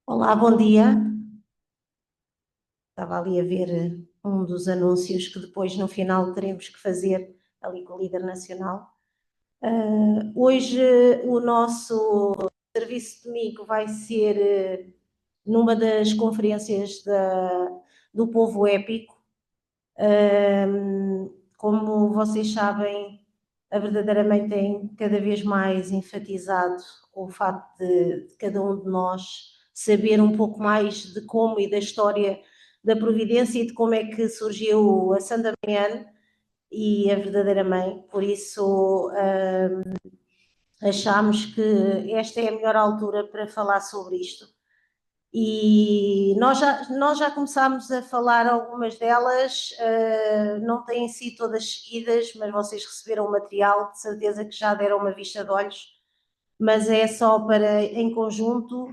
Olá, bom dia. Estava ali a ver um dos anúncios que depois no final teremos que fazer ali com o líder nacional. Hoje o nosso serviço de domingo vai ser numa das conferências do Povo Épico. Como vocês sabem, a verdadeira mãe tem cada vez mais enfatizado o facto de cada um de nós saber um pouco mais de como e da história da Providência e de como é que surgiu a Santa Mariana e a verdadeira mãe. Por isso, achámos que esta é a melhor altura para falar sobre isto. E nós já começámos a falar algumas delas, não têm sido todas seguidas, mas vocês receberam o material, de certeza que já deram uma vista de olhos, mas é só para, em conjunto,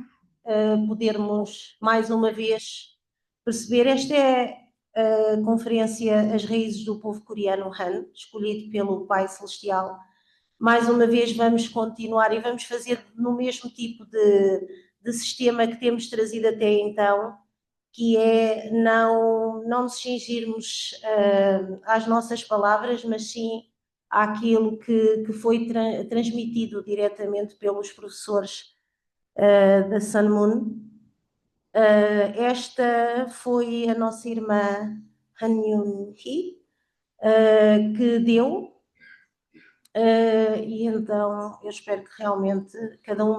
podermos mais uma vez perceber. Esta é a conferência As Raízes do Povo Coreano Han, escolhido pelo Pai Celestial. Mais uma vez vamos continuar e vamos fazer no mesmo tipo de sistema que temos trazido até então, que é não nos cingirmos às nossas palavras, mas sim àquilo que foi transmitido diretamente pelos professores da Sun Moon. Esta foi a nossa irmã Han Yun Hee que deu. E então eu espero que realmente cada um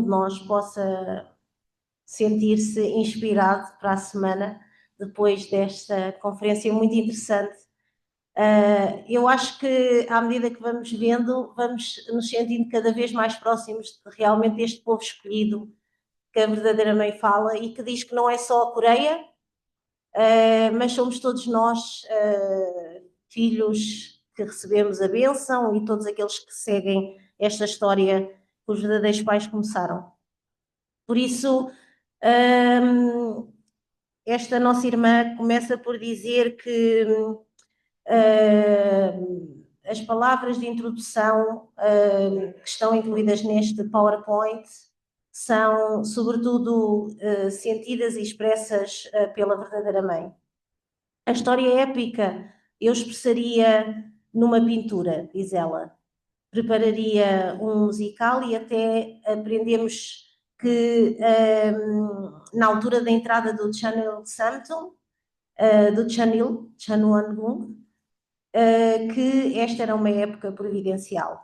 de nós possa sentir-se inspirado para a semana depois desta conferência muito interessante. Eu acho que à medida que vamos vendo, vamos nos sentindo cada vez mais próximos de realmente este povo escolhido que a verdadeira mãe fala e que diz que não é só a Coreia, mas somos todos nós filhos que recebemos a bênção e todos aqueles que seguem esta história que os verdadeiros pais começaram. Por isso, esta nossa irmã começa por dizer que as palavras de introdução que estão incluídas neste PowerPoint são, sobretudo, sentidas e expressas pela verdadeira mãe. A história épica eu expressaria numa pintura, diz ela. Prepararia um musical e até aprendemos que na altura da entrada do Channel Samtung, do Chanil, Chanuangung, que esta era uma época providencial,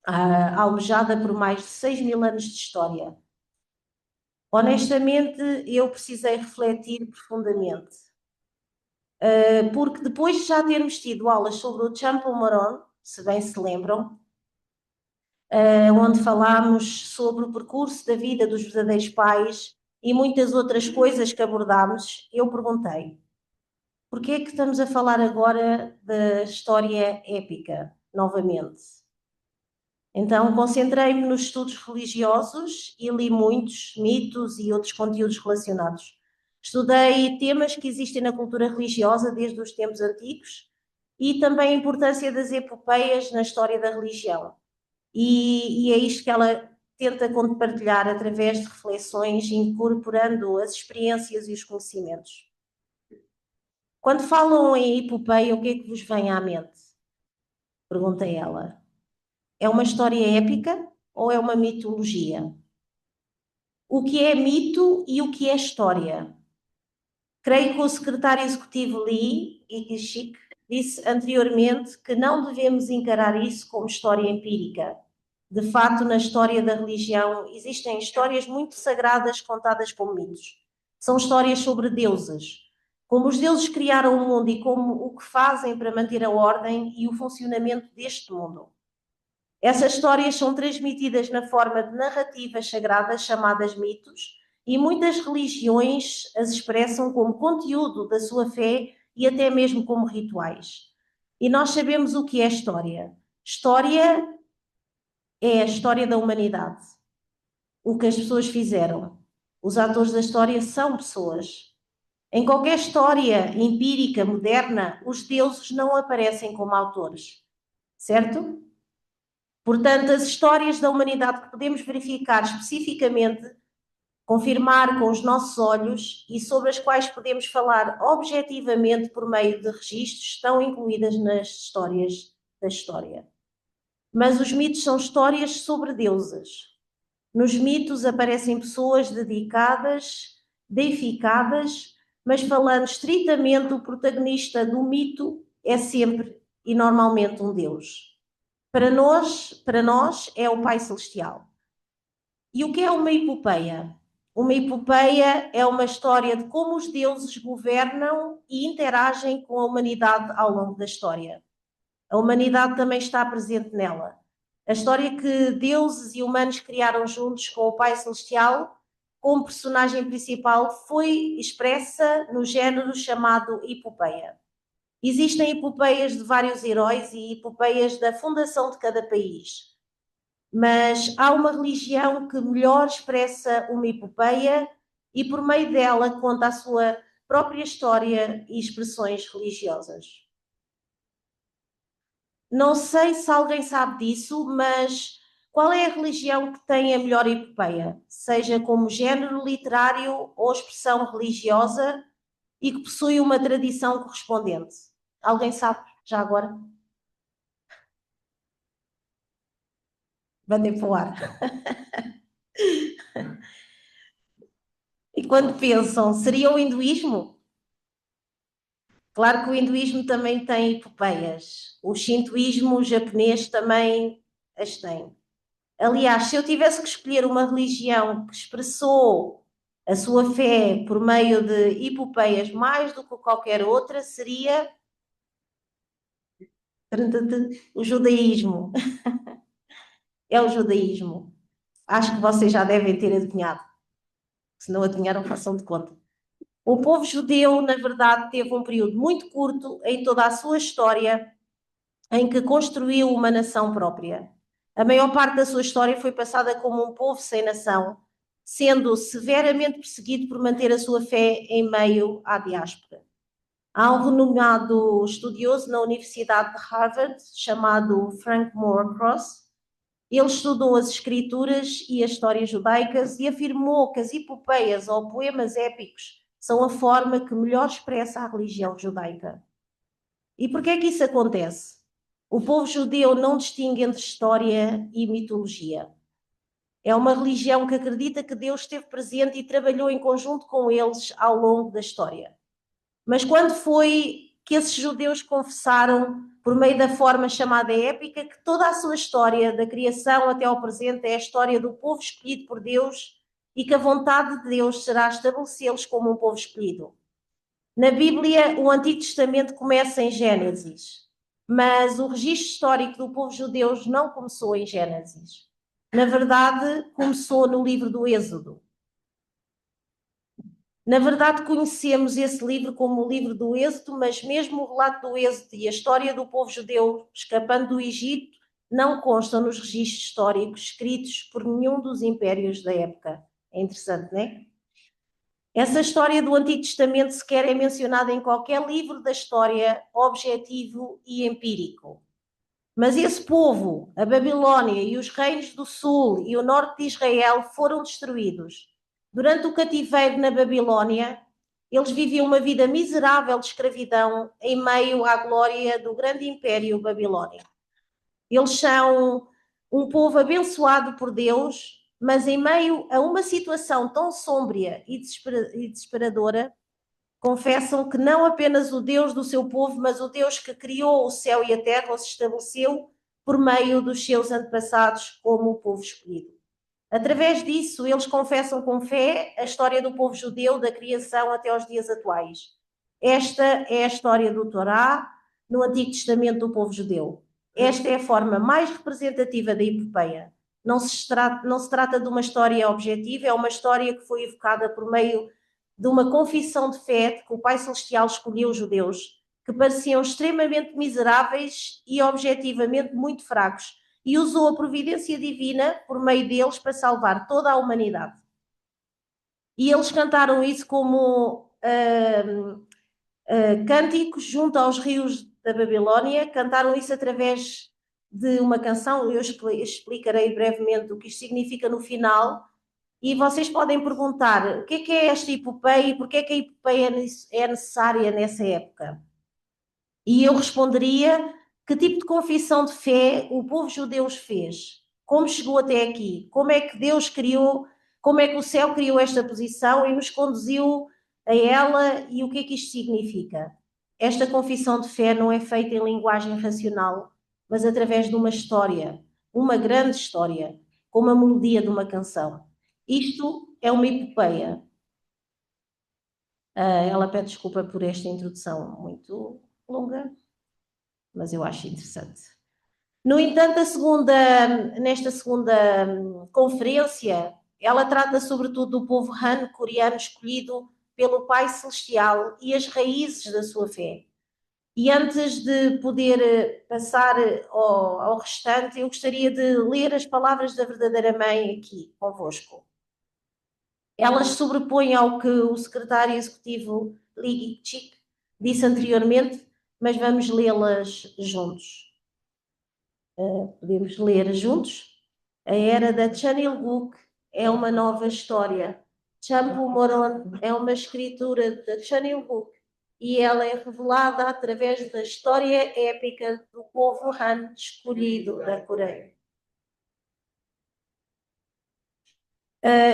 almejada por mais de 6.000 anos de história. Honestamente, eu precisei refletir profundamente, porque depois de já termos tido aulas sobre o Champon Moron, se bem se lembram, onde falámos sobre o percurso da vida dos verdadeiros pais e muitas outras coisas que abordámos, eu perguntei: porquê é que estamos a falar agora da história épica, novamente? Então, concentrei-me nos estudos religiosos e li muitos mitos e outros conteúdos relacionados. Estudei temas que existem na cultura religiosa desde os tempos antigos e também a importância das epopeias na história da religião. E é isto que ela tenta compartilhar através de reflexões, incorporando as experiências e os conhecimentos. Quando falam em epopeia, o que é que vos vem à mente? Pergunta ela. É uma história épica ou é uma mitologia? O que é mito e o que é história? Creio que o secretário executivo Lee Ikishik disse anteriormente que não devemos encarar isso como história empírica. De facto, na história da religião existem histórias muito sagradas contadas como mitos. São histórias sobre deuses, como os deuses criaram o mundo e como o que fazem para manter a ordem e o funcionamento deste mundo. Essas histórias são transmitidas na forma de narrativas sagradas chamadas mitos, e muitas religiões as expressam como conteúdo da sua fé e até mesmo como rituais. E nós sabemos o que é história. História é a história da humanidade. O que as pessoas fizeram. Os atores da história são pessoas. Em qualquer história empírica moderna, os deuses não aparecem como autores. certo? Portanto, as histórias da humanidade que podemos verificar especificamente, confirmar com os nossos olhos e sobre as quais podemos falar objetivamente por meio de registros, estão incluídas nas histórias da história. Mas os mitos são histórias sobre deuses. Nos mitos aparecem pessoas dedicadas, deificadas, mas falando estritamente, o protagonista do mito é sempre e normalmente um deus. Para nós é o Pai Celestial. E o que é uma epopeia? Uma epopeia é uma história de como os deuses governam e interagem com a humanidade ao longo da história. A humanidade também está presente nela. A história que deuses e humanos criaram juntos com o Pai Celestial, como personagem principal, foi expressa no género chamado epopeia. Existem epopeias de vários heróis e epopeias da fundação de cada país. Mas há uma religião que melhor expressa uma epopeia e, por meio dela, conta a sua própria história e expressões religiosas. Não sei se alguém sabe disso, mas qual é a religião que tem a melhor epopeia? Seja como género literário ou expressão religiosa e que possui uma tradição correspondente. Alguém sabe já agora? Mandem para o ar. E quando pensam, seria o hinduísmo? Claro que o hinduísmo também tem epopeias. O shintoísmo japonês também as tem. Aliás, se eu tivesse que escolher uma religião que expressou a sua fé por meio de epopeias mais do que qualquer outra, seria o judaísmo. É o judaísmo. Acho que vocês já devem ter adivinhado. Se não adivinharam, façam de conta. O povo judeu, na verdade, teve um período muito curto em toda a sua história em que construiu uma nação própria. A maior parte da sua história foi passada como um povo sem nação, sendo severamente perseguido por manter a sua fé em meio à diáspora. Há um renomado estudioso na Universidade de Harvard, chamado Frank Moore Cross. Ele estudou as escrituras e as histórias judaicas e afirmou que as epopeias ou poemas épicos são a forma que melhor expressa a religião judaica. E por que é que isso acontece? O povo judeu não distingue entre história e mitologia. É uma religião que acredita que Deus esteve presente e trabalhou em conjunto com eles ao longo da história. Mas quando foi que esses judeus confessaram, por meio da forma chamada épica, que toda a sua história, da criação até ao presente, é a história do povo escolhido por Deus e que a vontade de Deus será estabelecê-los como um povo escolhido? Na Bíblia, o Antigo Testamento começa em Gênesis, mas o registro histórico do povo judeu não começou em Gênesis. Na verdade, começou no livro do Êxodo. Na verdade, conhecemos esse livro como o livro do Êxodo, mas mesmo o relato do Êxodo e a história do povo judeu escapando do Egito não constam nos registros históricos escritos por nenhum dos impérios da época. É interessante, não é? Essa história do Antigo Testamento sequer é mencionada em qualquer livro da história objetivo e empírico. Mas esse povo, a Babilónia e os reinos do sul e o norte de Israel foram destruídos. Durante o cativeiro na Babilónia, eles viviam uma vida miserável de escravidão em meio à glória do grande império babilónico. Eles são um povo abençoado por Deus, mas em meio a uma situação tão sombria e desesperadora, confessam que não apenas o Deus do seu povo, mas o Deus que criou o céu e a terra os estabeleceu por meio dos seus antepassados como o povo escolhido. Através disso, eles confessam com fé a história do povo judeu, da criação até aos dias atuais. Esta é a história do Torá no Antigo Testamento do povo judeu. Esta é a forma mais representativa da epopeia. Não se trata de uma história objetiva, é uma história que foi evocada por meio de uma confissão de fé de que o Pai Celestial escolheu os judeus, que pareciam extremamente miseráveis e objetivamente muito fracos, e usou a providência divina por meio deles para salvar toda a humanidade. E eles cantaram isso como cânticos junto aos rios da Babilónia, cantaram isso através de uma canção, eu explicarei brevemente o que isto significa no final, e vocês podem perguntar o que é esta epopeia e porque é que a epopeia é necessária nessa época. E eu responderia que tipo de confissão de fé o povo judeu fez, como chegou até aqui, como é que Deus criou, como é que o céu criou esta posição e nos conduziu a ela e o que é que isto significa. Esta confissão de fé não é feita em linguagem racional, mas através de uma história, uma grande história, como a melodia de uma canção. Isto é uma epopeia. Ela pede desculpa por esta introdução muito longa, mas eu acho interessante. No entanto, nesta segunda conferência, ela trata sobretudo do povo Han coreano escolhido pelo Pai Celestial e as raízes da sua fé. E antes de poder passar ao restante, eu gostaria de ler as palavras da verdadeira mãe aqui convosco. Elas se sobrepõem ao que o secretário executivo Lee Chik disse anteriormente, mas vamos lê-las juntos. Podemos ler juntos? A era da Chanilguk é uma nova história. Champu Moron é uma escritura da Chanilguk e ela é revelada através da história épica do povo Han escolhido da Coreia.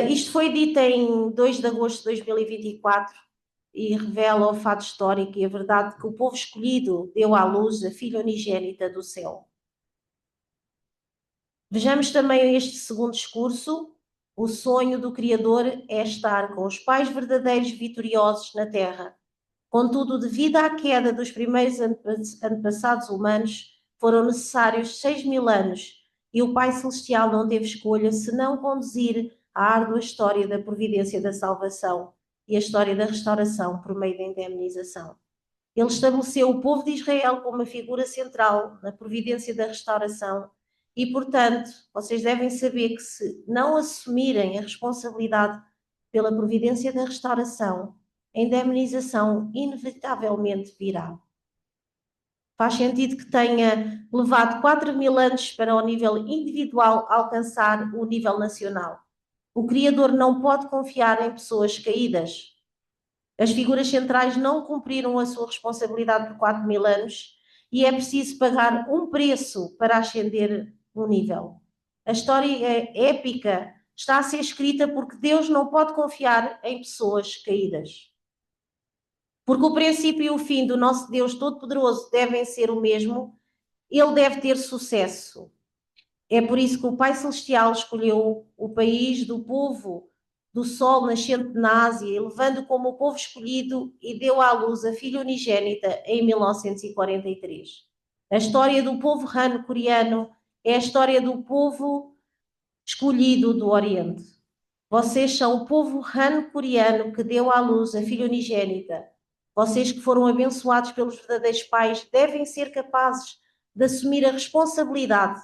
Isto foi dito em 2 de agosto de 2024 e revela o fato histórico e a verdade que o povo escolhido deu à luz a filha unigênita do céu. Vejamos também este segundo discurso. O sonho do Criador é estar com os pais verdadeiros vitoriosos na Terra. Contudo, devido à queda dos primeiros antepassados humanos, foram necessários 6.000 anos e o Pai Celestial não teve escolha senão conduzir a árdua história da providência da salvação e a história da restauração por meio da indemnização. Ele estabeleceu o povo de Israel como uma figura central na providência da restauração e, portanto, vocês devem saber que se não assumirem a responsabilidade pela providência da restauração, a indemnização inevitavelmente virá. Faz sentido que tenha levado 4.000 anos para o nível individual alcançar o nível nacional. O Criador não pode confiar em pessoas caídas. As figuras centrais não cumpriram a sua responsabilidade por 4.000 anos e é preciso pagar um preço para ascender um nível. A história épica está a ser escrita porque Deus não pode confiar em pessoas caídas. Porque o princípio e o fim do nosso Deus Todo-Poderoso devem ser o mesmo, ele deve ter sucesso. É por isso que o Pai Celestial escolheu o país do povo do sol nascente na Ásia, levando como o povo escolhido e deu à luz a filha unigênita em 1943. A história do povo Han coreano é a história do povo escolhido do Oriente. Vocês são o povo Han coreano que deu à luz a filha unigênita. Vocês que foram abençoados pelos verdadeiros pais devem ser capazes de assumir a responsabilidade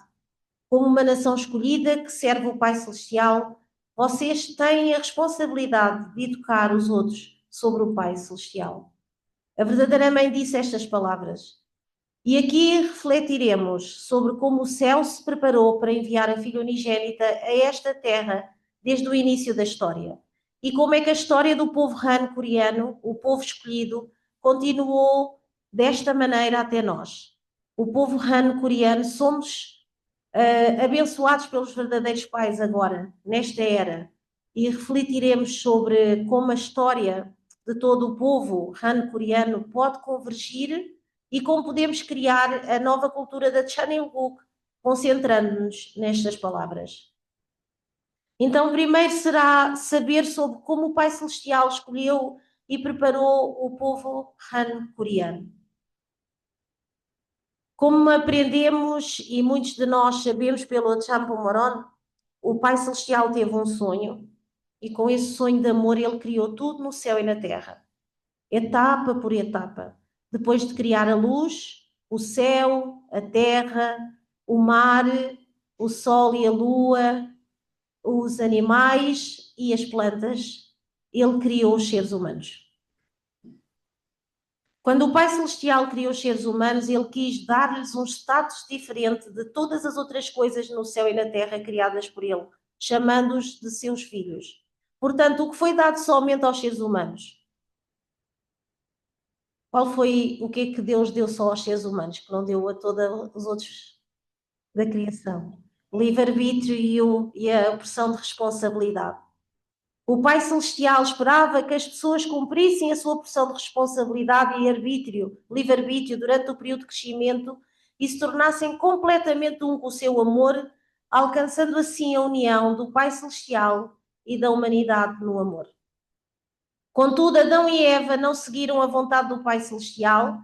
como uma nação escolhida que serve o Pai Celestial. Vocês têm a responsabilidade de educar os outros sobre o Pai Celestial. A verdadeira mãe disse estas palavras. E aqui refletiremos sobre como o céu se preparou para enviar a filha unigênita a esta terra desde o início da história. E como é que a história do povo Han coreano, o povo escolhido, continuou desta maneira até nós. O povo Han coreano somos abençoados pelos verdadeiros pais agora, nesta era. E refletiremos sobre como a história de todo o povo Han coreano pode convergir e como podemos criar a nova cultura da Chanilguk, concentrando-nos nestas palavras. Então, primeiro será saber sobre como o Pai Celestial escolheu e preparou o povo Han coreano. Como aprendemos e muitos de nós sabemos pelo Champu Moron, o Pai Celestial teve um sonho e com esse sonho de amor ele criou tudo no céu e na terra, etapa por etapa. Depois de criar a luz, o céu, a terra, o mar, o sol e a lua, os animais e as plantas, ele criou os seres humanos. Quando o Pai Celestial criou os seres humanos, ele quis dar-lhes um status diferente de todas as outras coisas no céu e na terra criadas por ele, chamando-os de seus filhos. Portanto, o que foi dado somente aos seres humanos? O que é que Deus deu só aos seres humanos, que não deu a todos os outros da criação? O livre-arbítrio e a opção de responsabilidade. O Pai Celestial esperava que as pessoas cumprissem a sua porção de responsabilidade e arbítrio, livre-arbítrio, durante o período de crescimento e se tornassem completamente um com o seu amor, alcançando assim a união do Pai Celestial e da humanidade no amor. Contudo, Adão e Eva não seguiram a vontade do Pai Celestial,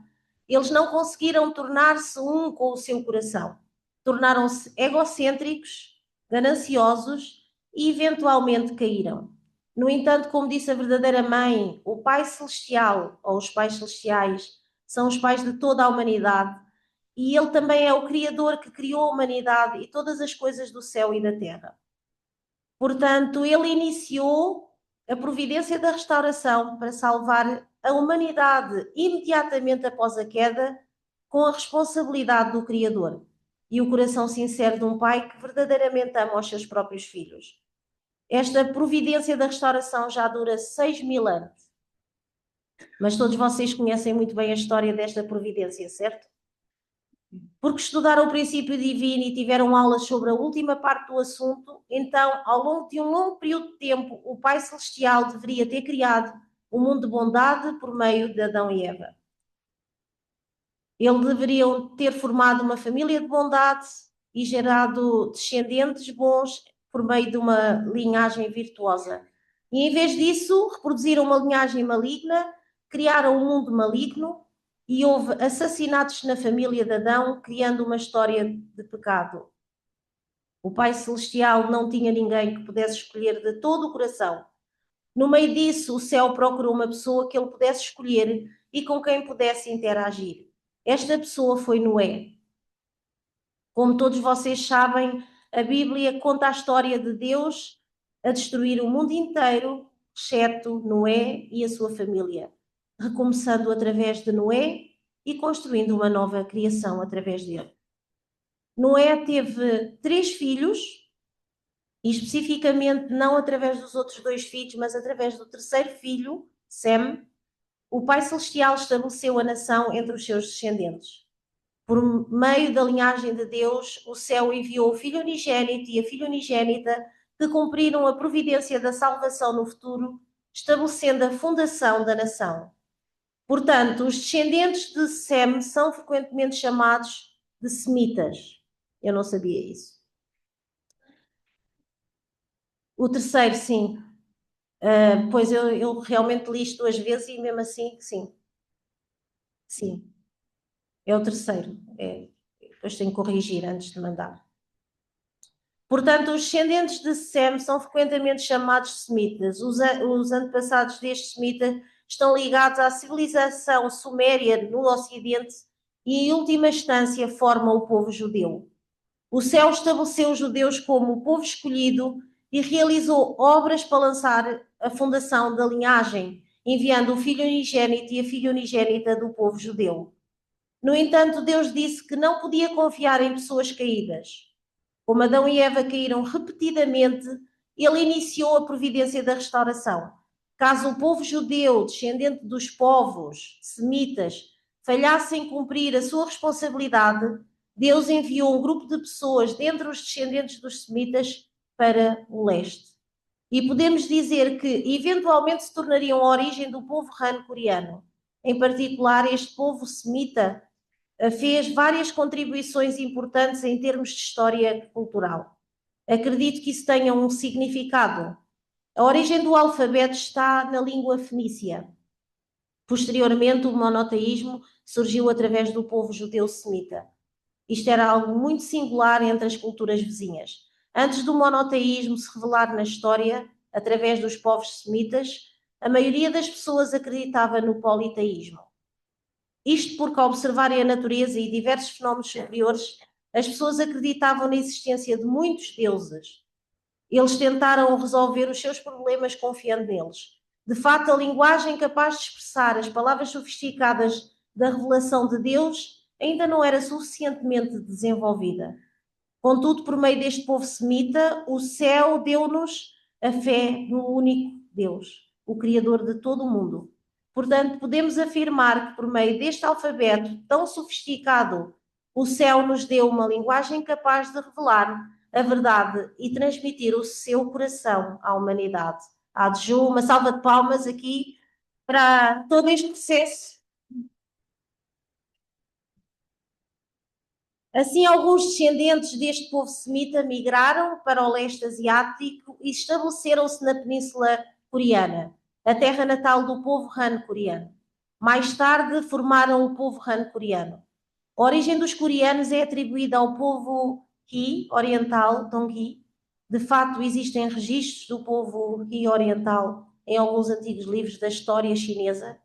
eles não conseguiram tornar-se um com o seu coração. Tornaram-se egocêntricos, gananciosos e eventualmente caíram. No entanto, como disse a verdadeira mãe, o Pai Celestial, ou os Pais Celestiais, são os pais de toda a humanidade e Ele também é o Criador que criou a humanidade e todas as coisas do céu e da terra. Portanto, Ele iniciou a providência da restauração para salvar a humanidade imediatamente após a queda, com a responsabilidade do Criador e o coração sincero de um pai que verdadeiramente ama os seus próprios filhos. Esta providência da restauração já dura 6.000 anos. Mas todos vocês conhecem muito bem a história desta providência, certo? Porque estudaram o princípio divino e tiveram aulas sobre a última parte do assunto, então, ao longo de um longo período de tempo, o Pai Celestial deveria ter criado um mundo de bondade por meio de Adão e Eva. Eles deveriam ter formado uma família de bondade e gerado descendentes bons por meio de uma linhagem virtuosa. E em vez disso, reproduziram uma linhagem maligna, criaram um mundo maligno e houve assassinatos na família de Adão, criando uma história de pecado. O Pai Celestial não tinha ninguém que pudesse escolher de todo o coração. No meio disso, o céu procurou uma pessoa que ele pudesse escolher e com quem pudesse interagir. Esta pessoa foi Noé. Como todos vocês sabem, a Bíblia conta a história de Deus a destruir o mundo inteiro, exceto Noé e a sua família, recomeçando através de Noé e construindo uma nova criação através dele. Noé teve 3 filhos, e especificamente não através dos outros 2 filhos, mas através do terceiro filho, Sem. O Pai Celestial estabeleceu a nação entre os seus descendentes. Por meio da linhagem de Deus, o céu enviou o Filho unigênito e a Filha unigênita que cumpriram a providência da salvação no futuro, estabelecendo a fundação da nação. Portanto, os descendentes de Sem são frequentemente chamados de semitas. Eu não sabia isso. O terceiro, sim. Pois eu realmente li isto 2 vezes e mesmo assim, sim. Sim, é o terceiro. Depois tenho que corrigir antes de mandar. Portanto, os descendentes de Sem são frequentemente chamados semitas. Os antepassados destes semitas estão ligados à civilização suméria no Ocidente e, em última instância, formam o povo judeu. O céu estabeleceu os judeus como o povo escolhido e realizou obras para lançar a fundação da linhagem, enviando o Filho unigênito e a Filha unigênita do povo judeu. No entanto, Deus disse que não podia confiar em pessoas caídas. Como Adão e Eva caíram repetidamente, ele iniciou a providência da restauração. Caso o povo judeu, descendente dos povos semitas, falhasse em cumprir a sua responsabilidade, Deus enviou um grupo de pessoas dentre os descendentes dos semitas para o leste. E podemos dizer que eventualmente se tornariam a origem do povo Han-coreano. Em particular, este povo semita fez várias contribuições importantes em termos de história cultural. Acredito que isso tenha um significado. A origem do alfabeto está na língua fenícia. Posteriormente, o monoteísmo surgiu através do povo judeu semita. Isto era algo muito singular entre as culturas vizinhas. Antes do monoteísmo se revelar na história, através dos povos semitas, a maioria das pessoas acreditava no politeísmo. Isto porque, ao observarem a natureza e diversos fenómenos superiores, as pessoas acreditavam na existência de muitos deuses. Eles tentaram resolver os seus problemas confiando neles. De facto, a linguagem capaz de expressar as palavras sofisticadas da revelação de Deus ainda não era suficientemente desenvolvida. Contudo, por meio deste povo semita, o céu deu-nos a fé no único Deus, o Criador de todo o mundo. Portanto, podemos afirmar que por meio deste alfabeto tão sofisticado, o céu nos deu uma linguagem capaz de revelar a verdade e transmitir o seu coração à humanidade. Adju, uma salva de palmas aqui para todo este processo. Assim, alguns descendentes deste povo semita migraram para o leste asiático e estabeleceram-se na Península Coreana, a terra natal do povo Han coreano. Mais tarde, formaram o povo Han coreano. A origem dos coreanos é atribuída ao povo He oriental, Donghi. De facto, existem registros do povo He oriental em alguns antigos livros da história chinesa.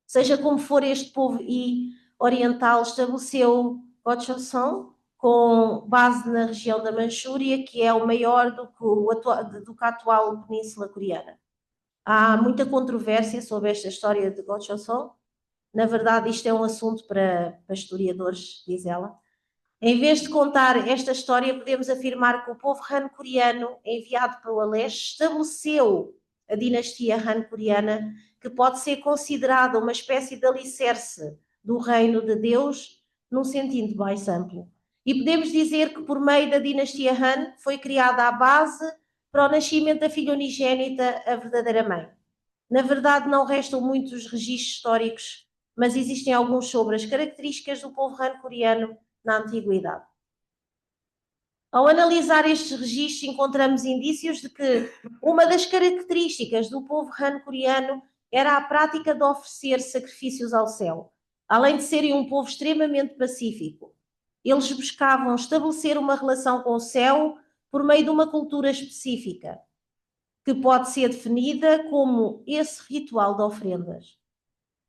Seja como for, este povo He oriental estabeleceu Gojoseon com base na região da Manchúria, que é o maior do que a atual Península Coreana. Há muita controvérsia sobre esta história de Gojoseon. Na verdade, isto é um assunto para historiadores, diz ela. Em vez de contar esta história, podemos afirmar que o povo Han coreano, enviado para o leste, estabeleceu a dinastia Han coreana, que pode ser considerada uma espécie de alicerce do reino de Deus, num sentido mais amplo. E podemos dizer que por meio da dinastia Han foi criada a base para o nascimento da filha unigênita, a verdadeira mãe. Na verdade, não restam muitos registros históricos, mas existem alguns sobre as características do povo Han coreano na antiguidade. Ao analisar estes registros, encontramos indícios de que uma das características do povo Han coreano era a prática de oferecer sacrifícios ao céu, além de serem um povo extremamente pacífico. Eles buscavam estabelecer uma relação com o céu por meio de uma cultura específica, que pode ser definida como esse ritual de oferendas.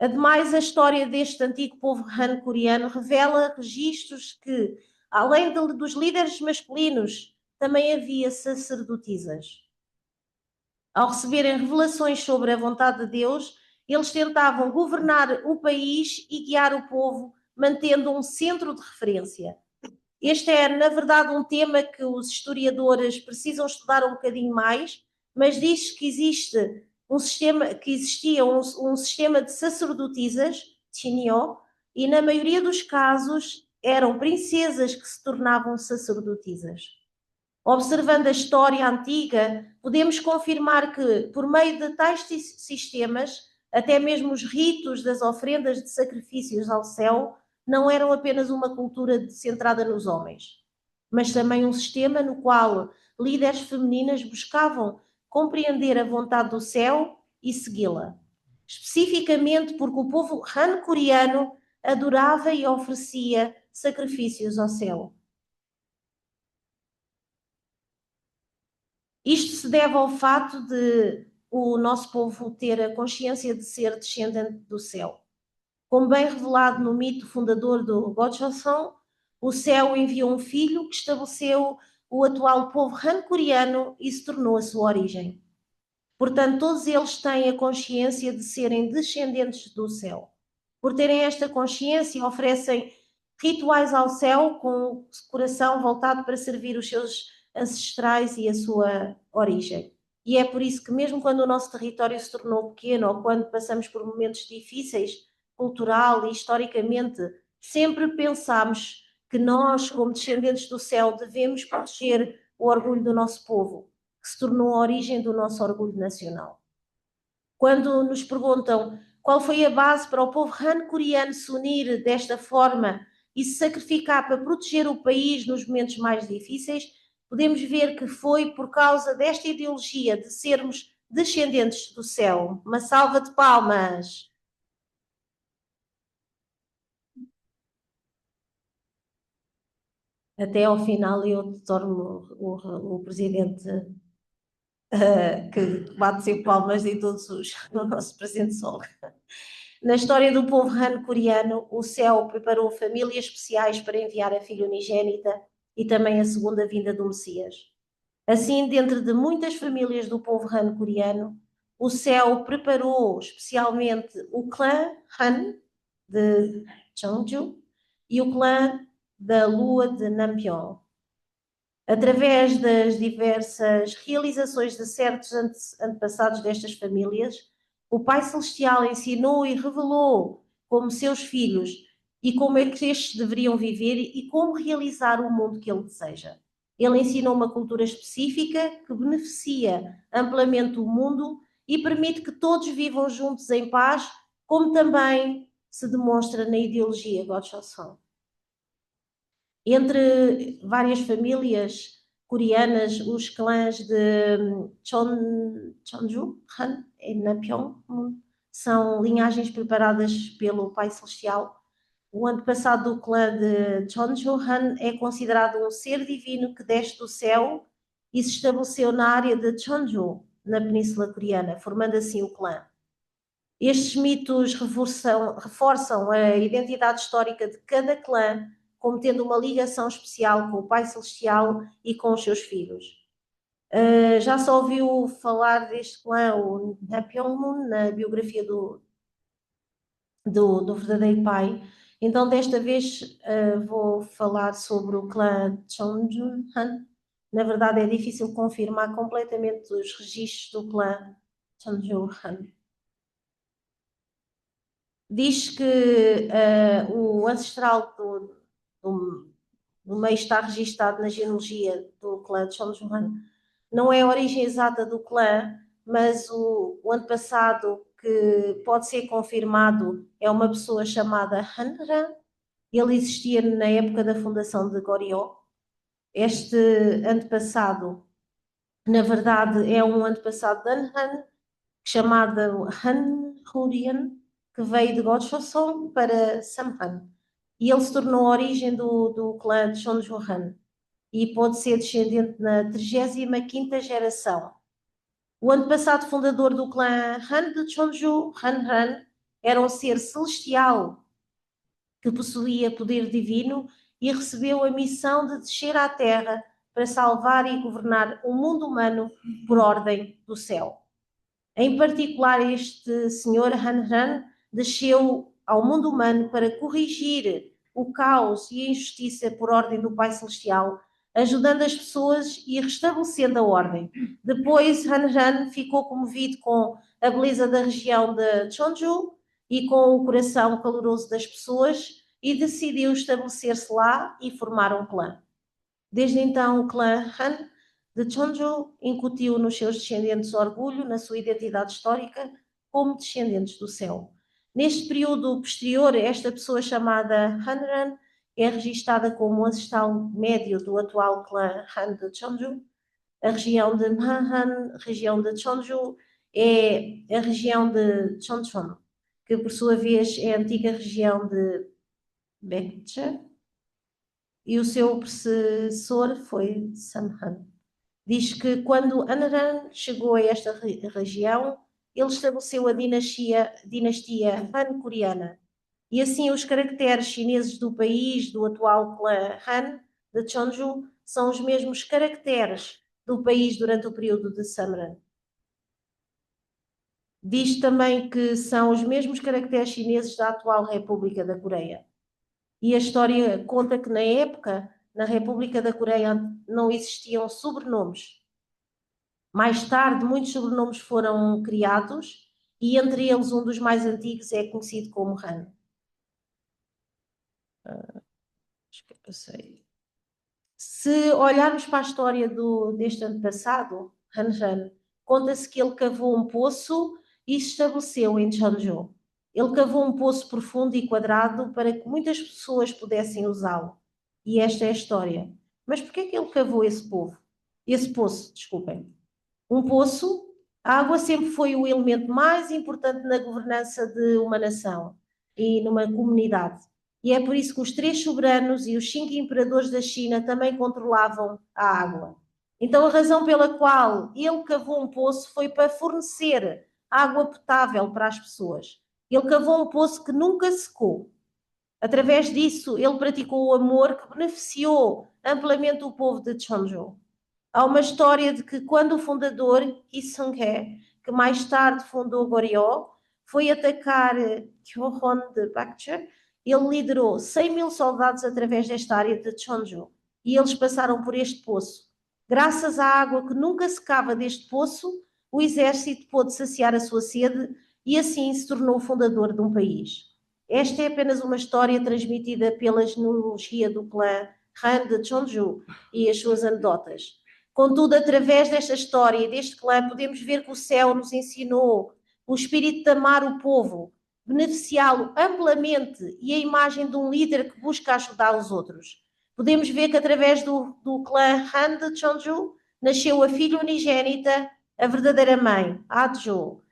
Ademais, a história deste antigo povo Han coreano revela registros que, além dos líderes masculinos, também havia sacerdotisas. Ao receberem revelações sobre a vontade de Deus, eles tentavam governar o país e guiar o povo, mantendo um centro de referência. Este é, na verdade, um tema que os historiadores precisam estudar um bocadinho mais, mas diz que existia um sistema de sacerdotisas, Chinyo, e na maioria dos casos eram princesas que se tornavam sacerdotisas. Observando a história antiga, podemos confirmar que, por meio de tais sistemas, até mesmo os ritos das ofrendas de sacrifícios ao céu não eram apenas uma cultura centrada nos homens, mas também um sistema no qual líderes femininas buscavam compreender a vontade do céu e segui-la. Especificamente porque o povo Han coreano adorava e oferecia sacrifícios ao céu. Isto se deve ao fato de o nosso povo ter a consciência de ser descendente do céu. Como bem revelado no mito fundador do Gojoseon, o céu enviou um filho que estabeleceu o atual povo Han coreano e se tornou a sua origem. Portanto, todos eles têm a consciência de serem descendentes do céu. Por terem esta consciência, oferecem rituais ao céu com o coração voltado para servir os seus ancestrais e a sua origem. E é por isso que mesmo quando o nosso território se tornou pequeno ou quando passamos por momentos difíceis, cultural e historicamente, sempre pensámos que nós, como descendentes do céu, devemos proteger o orgulho do nosso povo, que se tornou a origem do nosso orgulho nacional. Quando nos perguntam qual foi a base para o povo Han coreano se unir desta forma e se sacrificar para proteger o país nos momentos mais difíceis, podemos ver que foi por causa desta ideologia de sermos descendentes do céu. Uma salva de palmas! Até ao final eu torno o presidente que bate sempre palmas em todos os no nosso presente sol. Na história do povo Han coreano, o céu preparou famílias especiais para enviar a filha unigênita e também a segunda vinda do Messias. Assim, dentro de muitas famílias do povo Han coreano, o céu preparou especialmente o clã Han de Cheongju e o clã da lua de Nampion. Através das diversas realizações de certos antepassados destas famílias, o Pai Celestial ensinou e revelou como seus filhos e como é que estes deveriam viver e como realizar o mundo que ele deseja. Ele ensinou uma cultura específica que beneficia amplamente o mundo e permite que todos vivam juntos em paz, como também se demonstra na ideologia Gojoseon. Entre várias famílias coreanas, os clãs de Cheonju, Han e Nampion são linhagens preparadas pelo Pai Celestial. O antepassado do clã de Cheonju, Han, é considerado um ser divino que desce do céu e se estabeleceu na área de Cheonju, na Península Coreana, formando assim o clã. Estes mitos reforçam a identidade histórica de cada clã, como tendo uma ligação especial com o Pai Celestial e com os seus filhos. Já se ouviu falar deste clã, o Napyeongmun, na biografia do verdadeiro pai. Então, desta vez, vou falar sobre o clã Cheonjun-han. Na verdade, é difícil confirmar completamente os registros do clã Cheonjun-han. Diz que o ancestral do meio está registado na genealogia do clã de Cheonjun. Não é a origem exata do clã, mas o antepassado que pode ser confirmado é uma pessoa chamada Hanran. Ele existia na época da fundação de Goryeo. Este antepassado, na verdade, é um antepassado de Hanran, chamado Han Hurian, que veio de Gojoseon para Samhan. E ele se tornou a origem do clã de Cheonju-han e pode ser descendente na 35ª geração. O antepassado fundador do clã Han de Cheonju, Han, era um ser celestial que possuía poder divino e recebeu a missão de descer à Terra para salvar e governar o mundo humano por ordem do céu. Em particular, este senhor Han desceu ao mundo humano para corrigir o caos e a injustiça por ordem do Pai Celestial, ajudando as pessoas e restabelecendo a ordem. Depois, Han ficou comovido com a beleza da região de Cheonju e com o coração caloroso das pessoas e decidiu estabelecer-se lá e formar um clã. Desde então, o clã Han de Cheonju incutiu nos seus descendentes orgulho na sua identidade histórica como descendentes do céu. Neste período posterior, esta pessoa chamada Hanran é registada como ancestral médio do atual clã Han de Cheonju. A região de Mahan, região de Cheonju, é a região de Cheoncheon, que por sua vez é a antiga região de Baekje, e o seu predecessor foi Samhan. Diz que quando Anaran chegou a esta região, ele estabeleceu a dinastia Han coreana. E assim os caracteres chineses do país, do atual clã Han, de Cheonju, são os mesmos caracteres do país durante o período de Samran. Diz também que são os mesmos caracteres chineses da atual República da Coreia. E a história conta que na época, na República da Coreia, não existiam sobrenomes. Mais tarde, muitos sobrenomes foram criados e entre eles um dos mais antigos é conhecido como Han. Acho que eu passei. Se olharmos para a história deste antepassado, Han, conta-se que ele cavou um poço e se estabeleceu em Cheonju. Ele cavou um poço profundo e quadrado para que muitas pessoas pudessem usá-lo. E esta é a história. Mas por que é que ele cavou esse poço, desculpem. Um poço, a água sempre foi o elemento mais importante na governança de uma nação e numa comunidade. E é por isso que os 3 soberanos e os 5 imperadores da China também controlavam a água. Então a razão pela qual ele cavou um poço foi para fornecer água potável para as pessoas. Ele cavou um poço que nunca secou. Através disso, ele praticou o amor que beneficiou amplamente o povo de Cheonju. Há uma história de que quando o fundador, Yi Sung-hye, que mais tarde fundou Goryeo, foi atacar Kyohon de Bakche. Ele liderou 100 mil soldados através desta área de Cheonju e eles passaram por este poço. Graças à água que nunca secava deste poço, o exército pôde saciar a sua sede e assim se tornou o fundador de um país. Esta é apenas uma história transmitida pela genealogia do clã Han de Cheonju e as suas anedotas. Contudo, através desta história e deste clã, podemos ver que o céu nos ensinou o espírito de amar o povo, beneficiá-lo amplamente e a imagem de um líder que busca ajudar os outros. Podemos ver que através do clã Han de Cheonju nasceu a filha unigênita, a verdadeira mãe, a Adjo.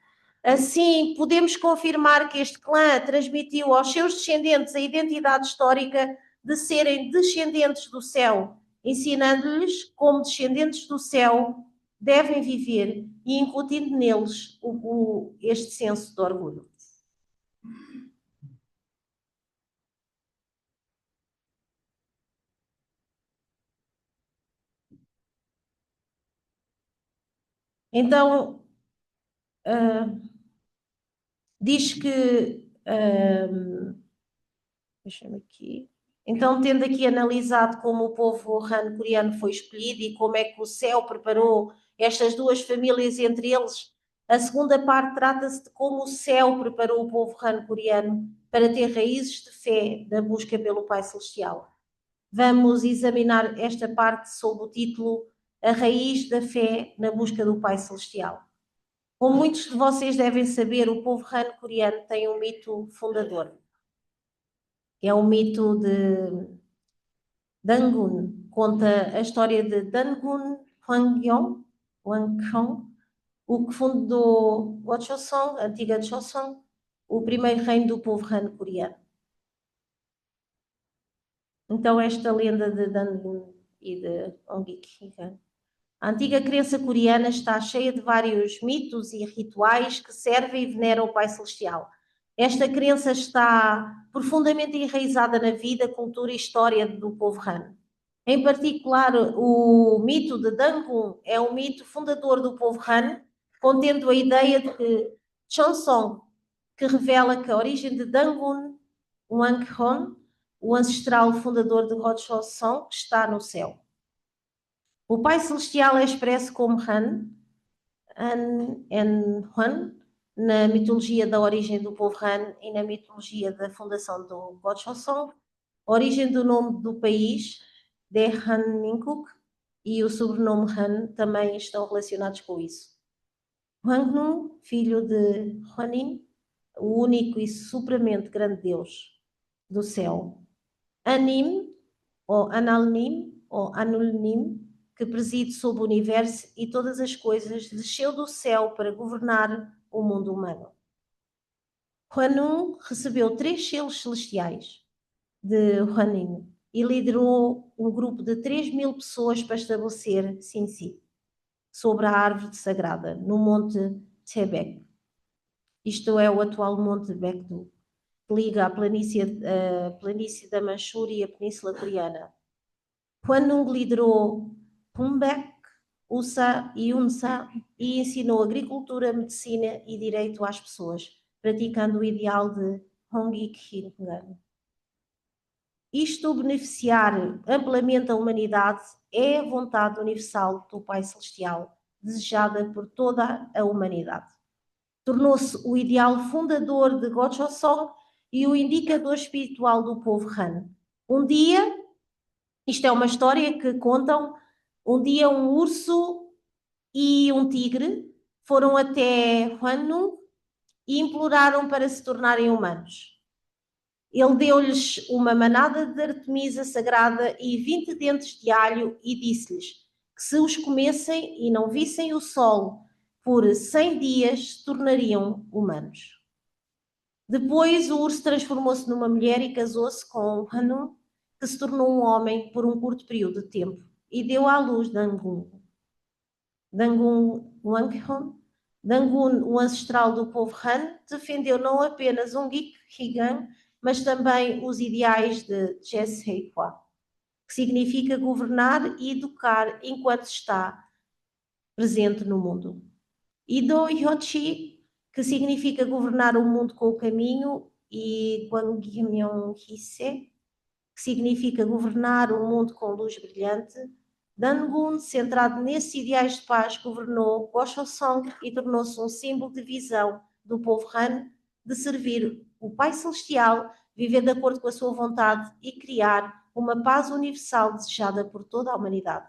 Assim, podemos confirmar que este clã transmitiu aos seus descendentes a identidade histórica de serem descendentes do céu, ensinando-lhes como descendentes do céu devem viver e incutindo neles este senso de orgulho. Então, diz que deixa-me aqui. Então, tendo aqui analisado como o povo Han coreano foi escolhido e como é que o céu preparou estas duas famílias entre eles, a segunda parte trata-se de como o céu preparou o povo Han coreano para ter raízes de fé na busca pelo Pai Celestial. Vamos examinar esta parte sob o título A Raiz da Fé na Busca do Pai Celestial. Como muitos de vocês devem saber, o povo Han coreano tem um mito fundador. É o mito de Dangun. Conta a história de Dangun Hwangyong, o que fundou o Joseon, a antiga Joseon, o primeiro reino do povo Han coreano. Então, esta lenda de Dangun e de Ongik-higan. A antiga crença coreana está cheia de vários mitos e rituais que servem e veneram o Pai Celestial. Esta crença está profundamente enraizada na vida, cultura e história do povo Han. Em particular, o mito de Dangun é um mito fundador do povo Han, contendo a ideia de que Cheongsong, que revela que a origem de Dangun Wanghon, o ancestral fundador de Joseon, está no céu. O Pai Celestial é expresso como Han, en Huan, na mitologia da origem do povo Han e na mitologia da fundação do Gojoseon, a origem do nome do país, de Han Ninkuk, e o sobrenome Han também estão relacionados com isso. Hwangnu, filho de Hwanin, o único e supremamente grande Deus do céu. Anim, ou Analnim, ou Anulnim, que preside sobre o universo e todas as coisas, desceu do céu para governar o mundo humano. Huanun recebeu 3 selos celestiais de Huanin e liderou um grupo de 3.000 pessoas para estabelecer Sinsi sobre a árvore sagrada, no Monte Tebek. Isto é o atual Monte Baekdu, que liga a planície da Manchúria e a Península Coreana. Huanung liderou Pumbek, Usa e Unsa e ensinou agricultura, medicina e direito às pessoas, praticando o ideal de Hongik-hingan. Isto beneficiar amplamente a humanidade é a vontade universal do Pai Celestial, desejada por toda a humanidade. Tornou-se o ideal fundador de Gojoseon e o indicador espiritual do povo Han. Um dia, isto é uma história que contam, um dia um urso e um tigre foram até Huannu e imploraram para se tornarem humanos. Ele deu-lhes uma manada de artemisa sagrada e 20 dentes de alho e disse-lhes que se os comessem e não vissem o sol por 100 dias se tornariam humanos. Depois o urso transformou-se numa mulher e casou-se com Hanu, que se tornou um homem por um curto período de tempo e deu à luz Dangun. Dangun Wanghon, Dangun, o ancestral do povo Han, defendeu não apenas Ongik-higan, mas também os ideais de Jesheikwa, que significa governar e educar enquanto está presente no mundo. Ido Hyochi, que significa governar o mundo com o caminho, e Gwangmyeong Hise, que significa governar o mundo com luz brilhante. Dangun, centrado nesses ideais de paz, governou Gosho-song e tornou-se um símbolo de visão do povo Han de servir o Pai Celestial, viver de acordo com a sua vontade e criar uma paz universal desejada por toda a humanidade.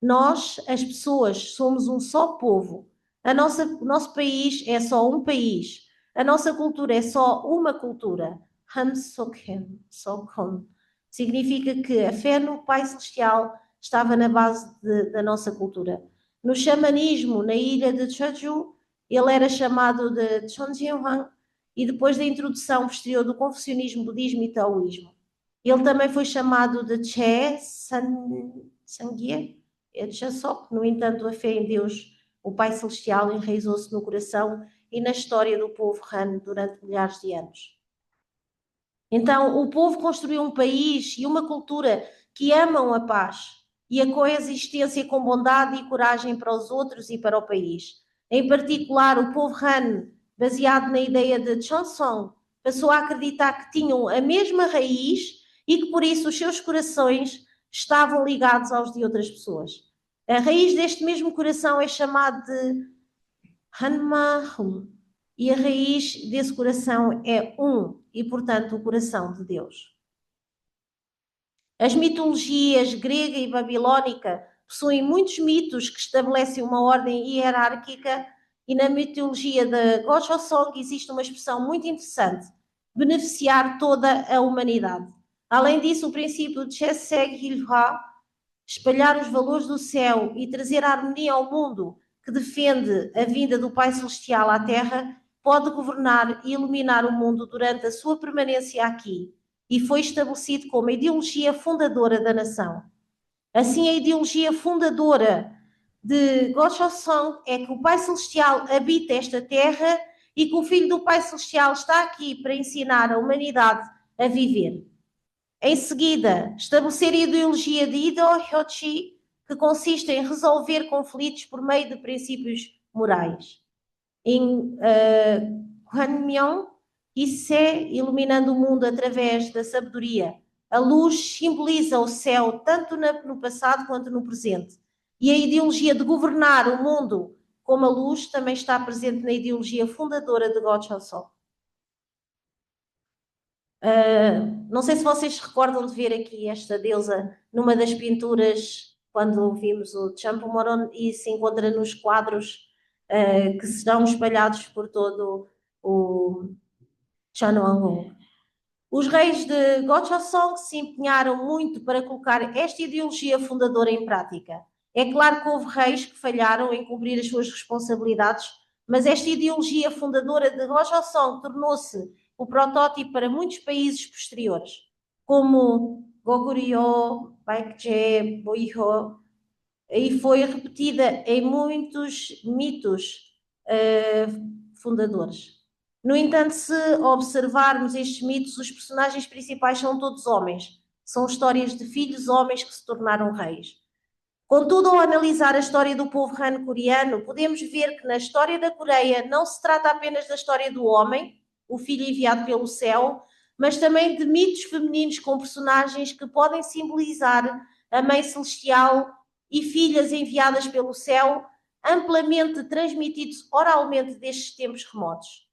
Nós, as pessoas, somos um só povo. O nosso país é só um país. A nossa cultura é só uma cultura. Han Sokhem, Sokhon. Significa que a fé no Pai Celestial estava na base da nossa cultura. No xamanismo, na ilha de Jeju, ele era chamado de Chonjianhuang, e depois da introdução posterior do confucionismo, budismo e taoísmo. Ele também foi chamado de Che Sangye, Só que, no entanto, a fé em Deus, o Pai Celestial, enraizou-se no coração e na história do povo Han durante milhares de anos. Então, o povo construiu um país e uma cultura que amam a paz e a coexistência com bondade e coragem para os outros e para o país. Em particular, o povo Han, baseado na ideia de Chongsong, passou a acreditar que tinham a mesma raiz e que, por isso, os seus corações estavam ligados aos de outras pessoas. A raiz deste mesmo coração é chamada de Hanmahum, e a raiz desse coração é e, portanto, o coração de Deus. As mitologias grega e babilónica possuem muitos mitos que estabelecem uma ordem hierárquica, e na mitologia de Goshosong existe uma expressão muito interessante: beneficiar toda a humanidade. Além disso, o princípio de Cheseg Hilha, espalhar os valores do céu e trazer harmonia ao mundo, que defende a vinda do Pai Celestial à Terra, pode governar e iluminar o mundo durante a sua permanência aqui, e foi estabelecido como a ideologia fundadora da nação. Assim, a ideologia fundadora de Goshosong é que o Pai Celestial habita esta terra e que o Filho do Pai Celestial está aqui para ensinar a humanidade a viver. Em seguida, estabelecer a ideologia de Ido Hyochi, que consiste em resolver conflitos por meio de princípios morais. Em Gwanmyeong, isso é iluminando o mundo através da sabedoria. A luz simboliza o céu tanto no passado quanto no presente. E a ideologia de governar o mundo como a luz também está presente na ideologia fundadora de Gochoseon. Não sei se vocês se recordam de ver aqui esta deusa numa das pinturas, quando vimos o Champomoron, e se encontra nos quadros que serão espalhados por todo o Chanoangon. Os reis de Gochoseon se empenharam muito para colocar esta ideologia fundadora em prática. É claro que houve reis que falharam em cumprir as suas responsabilidades, mas esta ideologia fundadora de Gochoseon tornou-se o protótipo para muitos países posteriores, como Goguryeo, Baekje, Boiho, e foi repetida em muitos mitos fundadores. No entanto, se observarmos estes mitos, os personagens principais são todos homens. São histórias de filhos homens que se tornaram reis. Contudo, ao analisar a história do povo Han coreano, podemos ver que na história da Coreia não se trata apenas da história do homem, o filho enviado pelo céu, mas também de mitos femininos com personagens que podem simbolizar a Mãe Celestial e filhas enviadas pelo céu, amplamente transmitidos oralmente destes tempos remotos.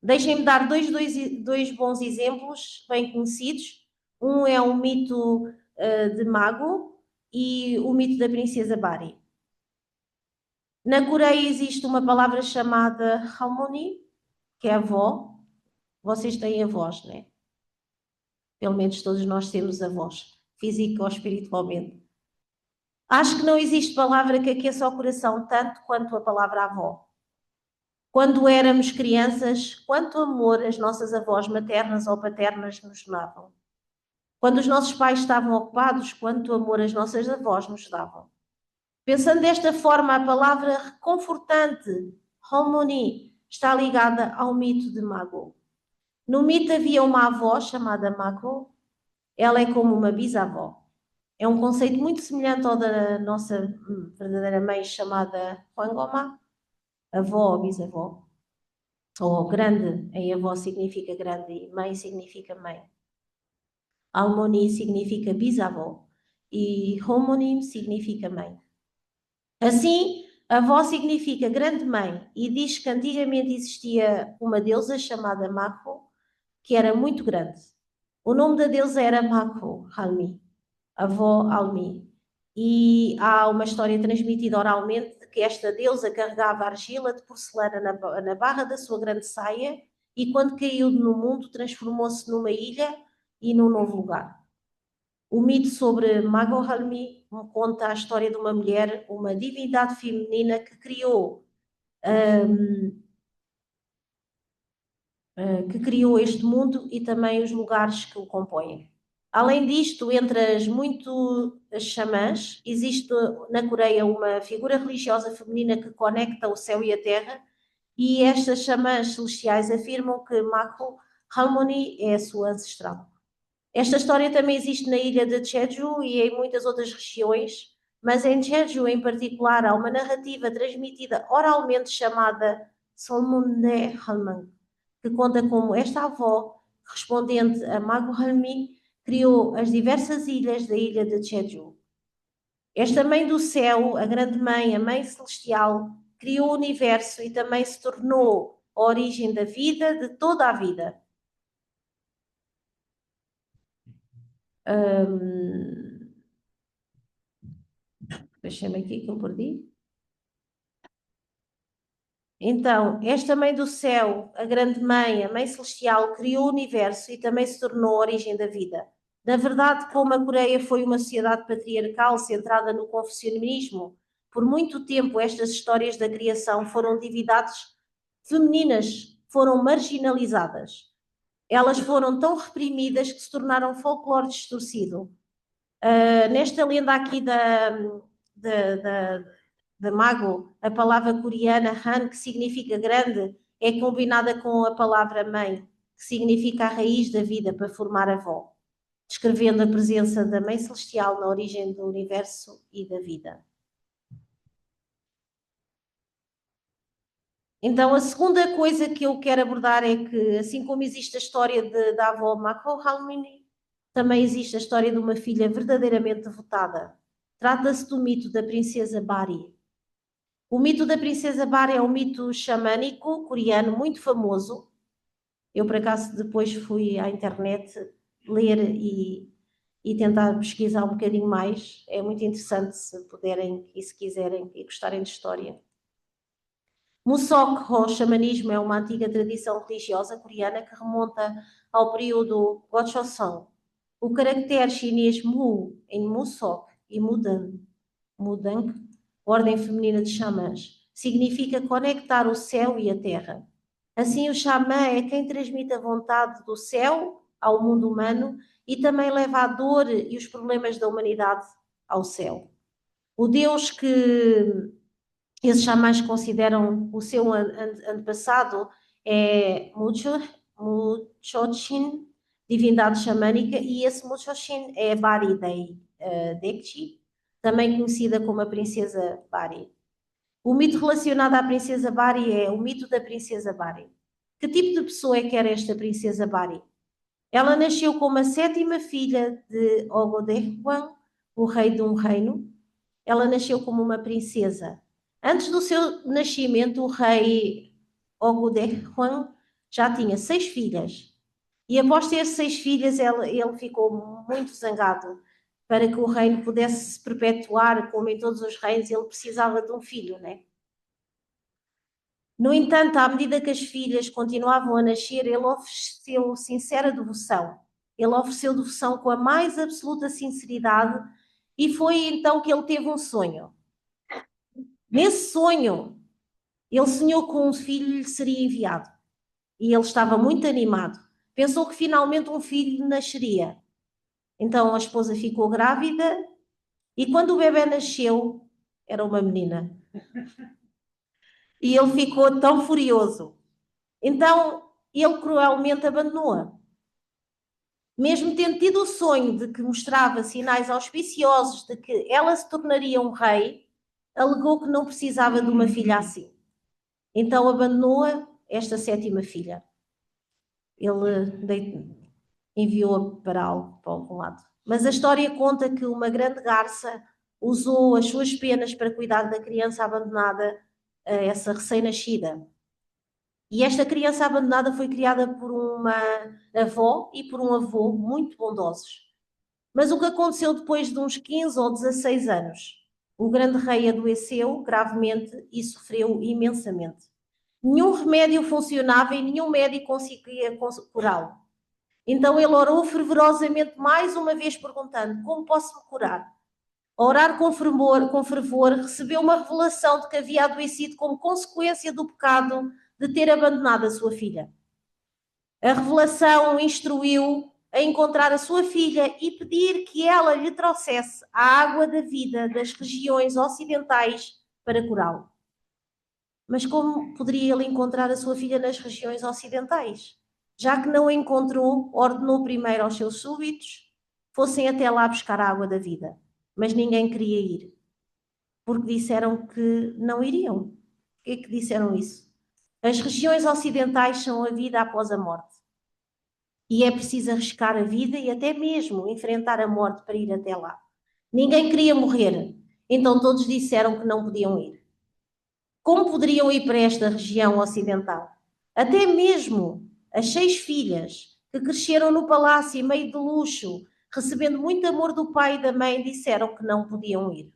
Deixem-me dar dois bons exemplos bem conhecidos. Um é o mito de Mago e o mito da princesa Bari. Na Coreia existe uma palavra chamada harmony, que é avó. Vocês têm avós, não é? Pelo menos todos nós temos avós, física ou espiritualmente. Acho que não existe palavra que aqueça o coração tanto quanto a palavra avó. Quando éramos crianças, quanto amor as nossas avós maternas ou paternas nos davam. Quando os nossos pais estavam ocupados, quanto amor as nossas avós nos davam. Pensando desta forma, a palavra reconfortante, harmony, está ligada ao mito de Mago. No mito havia uma avó chamada Mago. Ela é como uma bisavó. É um conceito muito semelhante ao da nossa verdadeira mãe chamada Huangoma. avó ou bisavó, ou grande, em avó significa grande e mãe significa mãe. Almoni significa bisavó e homonim significa mãe. Assim, avó significa grande mãe e diz que antigamente existia uma deusa chamada Mako, que era muito grande. O nome da deusa era Mako Halmi, avó Almi. E há uma história transmitida oralmente de que esta deusa carregava argila de porcelana na barra da sua grande saia e quando caiu no mundo transformou-se numa ilha e num novo lugar. O mito sobre Magohalmi conta a história de uma mulher, uma divindade feminina que criou este mundo e também os lugares que o compõem. Além disto, entre as xamãs, existe na Coreia uma figura religiosa feminina que conecta o céu e a terra, e estas xamãs celestiais afirmam que Mako Halmoni é a sua ancestral. Esta história também existe na ilha de Jeju e em muitas outras regiões, mas em Jeju em particular há uma narrativa transmitida oralmente chamada Solmunde Halman, que conta como esta avó, correspondente a Mago Halmi, criou as diversas ilhas da ilha de Jeju. Esta mãe do céu, a grande mãe, a mãe celestial, criou o universo e também se tornou a origem da vida, de toda a vida. Deixa-me aqui que eu perdi. Então, esta mãe do céu, a grande mãe, a mãe celestial, criou o universo e também se tornou a origem da vida. Na verdade, como a Coreia foi uma sociedade patriarcal centrada no confucionismo, por muito tempo estas histórias da criação foram divindades femininas, foram marginalizadas. Elas foram tão reprimidas que se tornaram folclore distorcido. Nesta lenda aqui da Mago, a palavra coreana Han, que significa grande, é combinada com a palavra mãe, que significa a raiz da vida para formar avó, descrevendo a presença da Mãe Celestial na origem do universo e da vida. Então, a segunda coisa que eu quero abordar é que, assim como existe a história da avó Mako Halmini, também existe a história de uma filha verdadeiramente devotada. Trata-se do mito da princesa Bari. O mito da princesa Bari é um mito xamânico coreano muito famoso. Eu, por acaso, depois fui à internet ler e tentar pesquisar um bocadinho mais. É muito interessante se puderem e se quiserem e gostarem de história. Musok, ou xamanismo, é uma antiga tradição religiosa coreana que remonta ao período Gojoseon. O caractere chinês Mu em Musok e Mudang, ordem feminina de xamãs, significa conectar o céu e a terra. Assim, o xamã é quem transmite a vontade do céu ao mundo humano e também leva a dor e os problemas da humanidade ao céu. O Deus que esses xamãs consideram o seu antepassado é Muchochin, divindade xamânica, e esse Muchochin é Bari Dekchi, também conhecida como a princesa Bari. O mito relacionado à princesa Bari é o mito da princesa Bari. Que tipo de pessoa é que era esta princesa Bari? Ela nasceu como a sétima filha de Ogodehuan, o rei de um reino. Ela nasceu como uma princesa. Antes do seu nascimento, o rei Ogodehuan já tinha 6 filhas. E após ter 6 filhas, ele ficou muito zangado. Para que o reino pudesse se perpetuar, como em todos os reinos, ele precisava de um filho, né? No entanto, à medida que as filhas continuavam a nascer, ele ofereceu sincera devoção. Ele ofereceu devoção com a mais absoluta sinceridade e foi então que ele teve um sonho. Nesse sonho, ele sonhou que um filho lhe seria enviado e ele estava muito animado. Pensou que finalmente um filho nasceria. Então a esposa ficou grávida e quando o bebê nasceu, era uma menina. E ele ficou tão furioso. Então ele cruelmente abandonou-a. Mesmo tendo tido o sonho de que mostrava sinais auspiciosos de que ela se tornaria um rei, alegou que não precisava de uma filha assim. Então abandonou-a, esta sétima filha. Ele enviou-a para algum lado. Mas a história conta que uma grande garça usou as suas penas para cuidar da criança abandonada, essa recém-nascida. E esta criança abandonada foi criada por uma avó e por um avô muito bondosos. Mas o que aconteceu depois de uns 15 ou 16 anos? O grande rei adoeceu gravemente e sofreu imensamente. Nenhum remédio funcionava e nenhum médico conseguia curá-lo. Então ele orou fervorosamente mais uma vez, perguntando: como posso me curar? A orar com fervor, recebeu uma revelação de que havia adoecido como consequência do pecado de ter abandonado a sua filha. A revelação instruiu a encontrar a sua filha e pedir que ela lhe trouxesse a água da vida das regiões ocidentais para curá-lo. Mas como poderia ele encontrar a sua filha nas regiões ocidentais? Já que não a encontrou, ordenou primeiro aos seus súbitos fossem até lá buscar a água da vida. Mas ninguém queria ir, porque disseram que não iriam. Por que é que disseram isso? As regiões ocidentais são a vida após a morte. E é preciso arriscar a vida e até mesmo enfrentar a morte para ir até lá. Ninguém queria morrer, então todos disseram que não podiam ir. Como poderiam ir para esta região ocidental? Até mesmo as 6 filhas que cresceram no palácio em meio de luxo, recebendo muito amor do pai e da mãe, disseram que não podiam ir.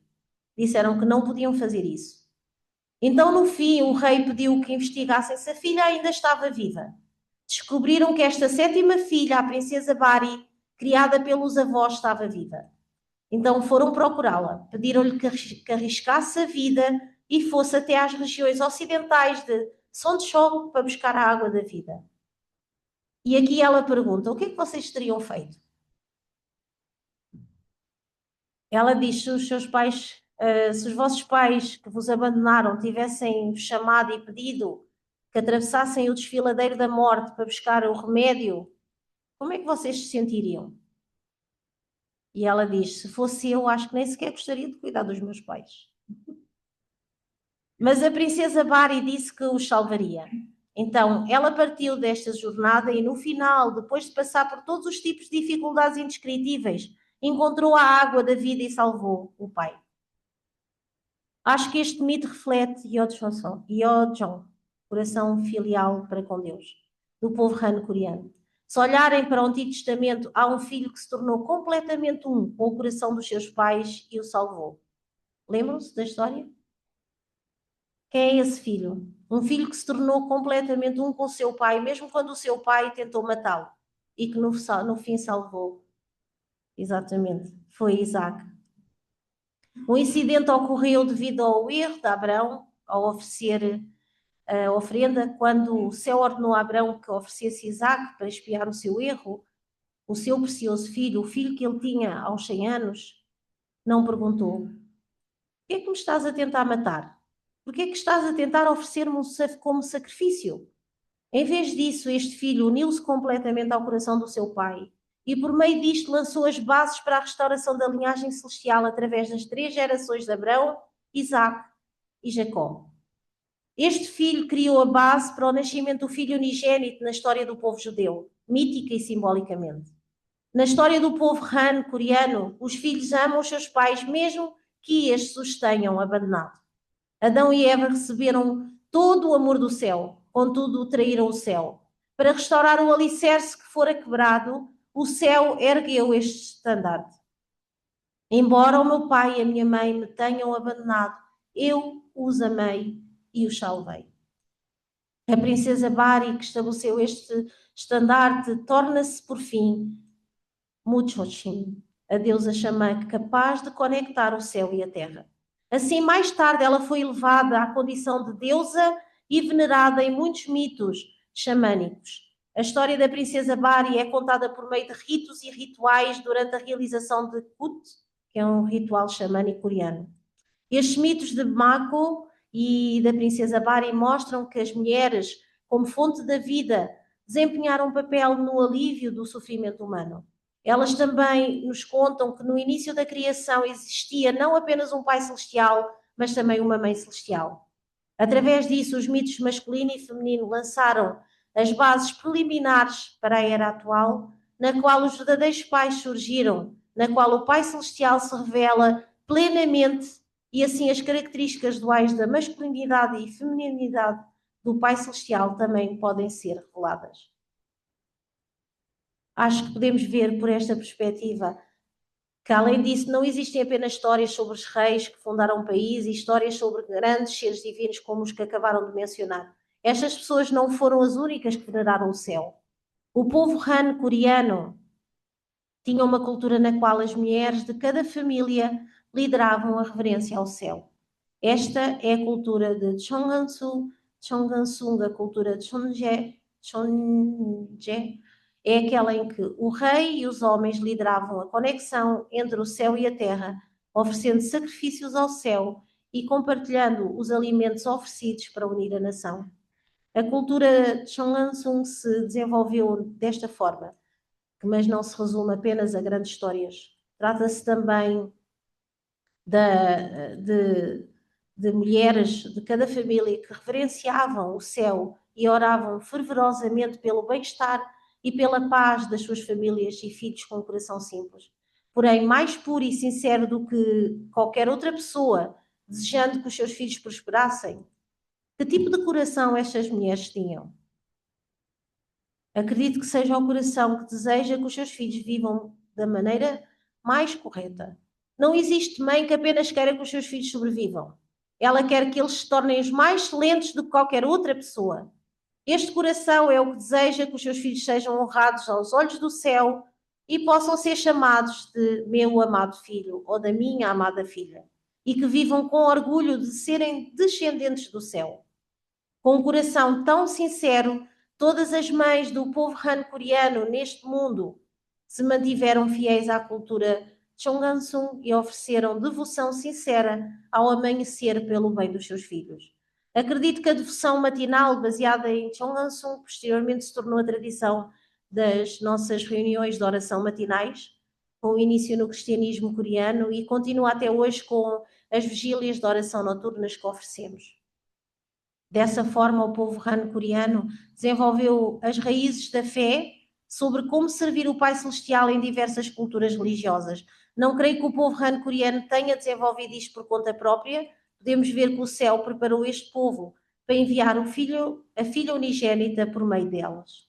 Disseram que não podiam fazer isso. Então, no fim, o rei pediu que investigassem se a filha ainda estava viva. Descobriram que esta sétima filha, a princesa Bari, criada pelos avós, estava viva. Então foram procurá-la, pediram-lhe que arriscasse a vida e fosse até às regiões ocidentais de Sonchou para buscar a água da vida. E aqui ela pergunta: o que é que vocês teriam feito? Ela diz: se os seus pais, se os vossos pais que vos abandonaram tivessem chamado e pedido que atravessassem o desfiladeiro da morte para buscar o remédio, como é que vocês se sentiriam? E ela diz: se fosse eu, acho que nem sequer gostaria de cuidar dos meus pais. Mas a princesa Bari disse que os salvaria. Então, ela partiu desta jornada e no final, depois de passar por todos os tipos de dificuldades indescritíveis, encontrou a água da vida e salvou o pai. Acho que este mito reflete Yeojong, coração filial para com Deus, do povo Han coreano. Se olharem para o Antigo Testamento, há um filho que se tornou completamente um com o coração dos seus pais e o salvou. Lembram-se da história? Quem é esse filho? Um filho que se tornou completamente um com o seu pai, mesmo quando o seu pai tentou matá-lo, e que no fim salvou. Exatamente, foi Isaac. O incidente ocorreu devido ao erro de Abraão ao oferecer a oferenda. Quando o céu ordenou a Abraão que oferecesse Isaac para expiar o seu erro, o seu precioso filho, o filho que ele tinha aos 100 anos, não perguntou: por que é que me estás a tentar matar? Por que é que estás a tentar oferecer-me como sacrifício? Em vez disso, este filho uniu-se completamente ao coração do seu pai e, por meio disto, lançou as bases para a restauração da linhagem celestial através das 3 gerações de Abraão, Isaac e Jacó. Este filho criou a base para o nascimento do filho unigênito na história do povo judeu, mítica e simbolicamente. Na história do povo Han coreano, os filhos amam os seus pais mesmo que estes os tenham abandonado. Adão e Eva receberam todo o amor do céu, contudo traíram o céu. Para restaurar o alicerce que fora quebrado, o céu ergueu este estandarte. Embora o meu pai e a minha mãe me tenham abandonado, eu os amei e os salvei. A princesa Bari, que estabeleceu este estandarte, torna-se, por fim, Muchochim, a deusa xamã capaz de conectar o céu e a terra. Assim, mais tarde, ela foi elevada à condição de deusa e venerada em muitos mitos xamânicos. A história da princesa Bari é contada por meio de ritos e rituais durante a realização de Kut, que é um ritual xamânico coreano. Estes mitos de Mako e da princesa Bari mostram que as mulheres, como fonte da vida, desempenharam um papel no alívio do sofrimento humano. Elas também nos contam que no início da criação existia não apenas um Pai Celestial, mas também uma Mãe Celestial. Através disso, os mitos masculino e feminino lançaram as bases preliminares para a era atual, na qual os verdadeiros pais surgiram, na qual o Pai Celestial se revela plenamente e assim as características duais da masculinidade e feminilidade do Pai Celestial também podem ser reveladas. Acho que podemos ver por esta perspectiva que, além disso, não existem apenas histórias sobre os reis que fundaram o país e histórias sobre grandes seres divinos como os que acabaram de mencionar. Estas pessoas não foram as únicas que veneraram o céu. O povo Han coreano tinha uma cultura na qual as mulheres de cada família lideravam a reverência ao céu. Esta é a cultura de Chongansung, a cultura de Chonje, é aquela em que o rei e os homens lideravam a conexão entre o céu e a terra, oferecendo sacrifícios ao céu e compartilhando os alimentos oferecidos para unir a nação. A cultura de Chongansung se desenvolveu desta forma, mas não se resume apenas a grandes histórias. Trata-se também de mulheres de cada família que reverenciavam o céu e oravam fervorosamente pelo bem-estar e pela paz das suas famílias e filhos com um coração simples. Porém, mais puro e sincero do que qualquer outra pessoa, desejando que os seus filhos prosperassem. Que tipo de coração estas mulheres tinham? Acredito que seja o coração que deseja que os seus filhos vivam da maneira mais correta. Não existe mãe que apenas queira que os seus filhos sobrevivam. Ela quer que eles se tornem os mais excelentes do que qualquer outra pessoa. Este coração é o que deseja que os seus filhos sejam honrados aos olhos do céu e possam ser chamados de meu amado filho ou da minha amada filha, e que vivam com orgulho de serem descendentes do céu. Com um coração tão sincero, todas as mães do povo Han coreano neste mundo se mantiveram fiéis à cultura Chongansung e ofereceram devoção sincera ao amanhecer pelo bem dos seus filhos. Acredito que a devoção matinal baseada em Chongansung posteriormente se tornou a tradição das nossas reuniões de oração matinais, com o início no cristianismo coreano e continua até hoje com as vigílias de oração noturnas que oferecemos. Dessa forma, o povo Han coreano desenvolveu as raízes da fé sobre como servir o Pai Celestial em diversas culturas religiosas. Não creio que o povo Han coreano tenha desenvolvido isto por conta própria. Podemos ver que o céu preparou este povo para enviar a filha unigênita por meio delas.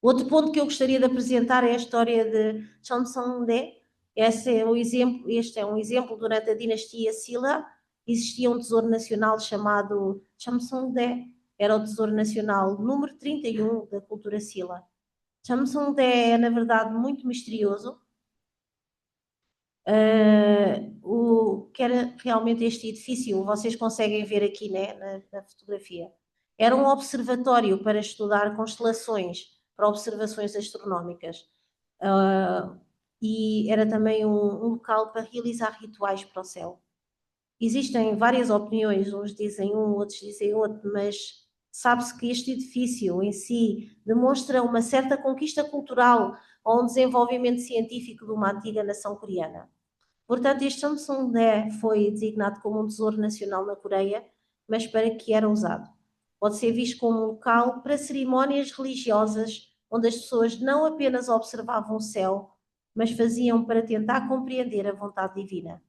Outro ponto que eu gostaria de apresentar é a história de Cheongsong-dae. Este é um exemplo durante a dinastia Silla. Existia um tesouro nacional chamado Cheongsong-dae. Era o tesouro nacional número 31 da cultura Silla. Cheongsong-dae é, na verdade, muito misterioso. O que era realmente este edifício, vocês conseguem ver aqui, né, na fotografia. Era um observatório para estudar constelações, para observações astronómicas. E era também um local para realizar rituais para o céu. Existem várias opiniões, uns dizem um, outros dizem outro, mas sabe-se que este edifício em si demonstra uma certa conquista cultural ou um desenvolvimento científico de uma antiga nação coreana. Portanto, este Cheongsong-dae foi designado como um tesouro nacional na Coreia, mas para que era usado? Pode ser visto como um local para cerimónias religiosas, onde as pessoas não apenas observavam o céu, mas faziam para tentar compreender a vontade divina.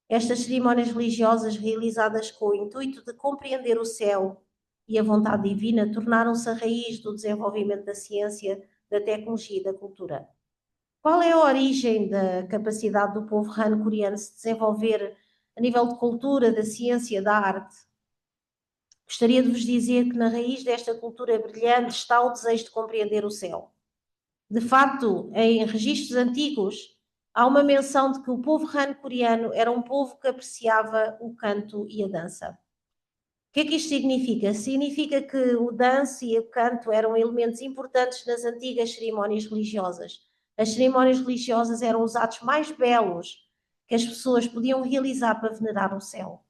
Estas cerimónias religiosas, realizadas com o intuito de compreender o céu e a vontade divina, tornaram-se a raiz do desenvolvimento da ciência, da tecnologia e da cultura. Qual é a origem da capacidade do povo Han coreano se desenvolver a nível de cultura, da ciência, da arte? Gostaria de vos dizer que na raiz desta cultura brilhante está o desejo de compreender o céu. De facto, em registros antigos, há uma menção de que o povo Han coreano era um povo que apreciava o canto e a dança. O que é que isto significa? Significa que o dança e o canto eram elementos importantes nas antigas cerimónias religiosas. As cerimónias religiosas eram os atos mais belos que as pessoas podiam realizar para venerar o céu.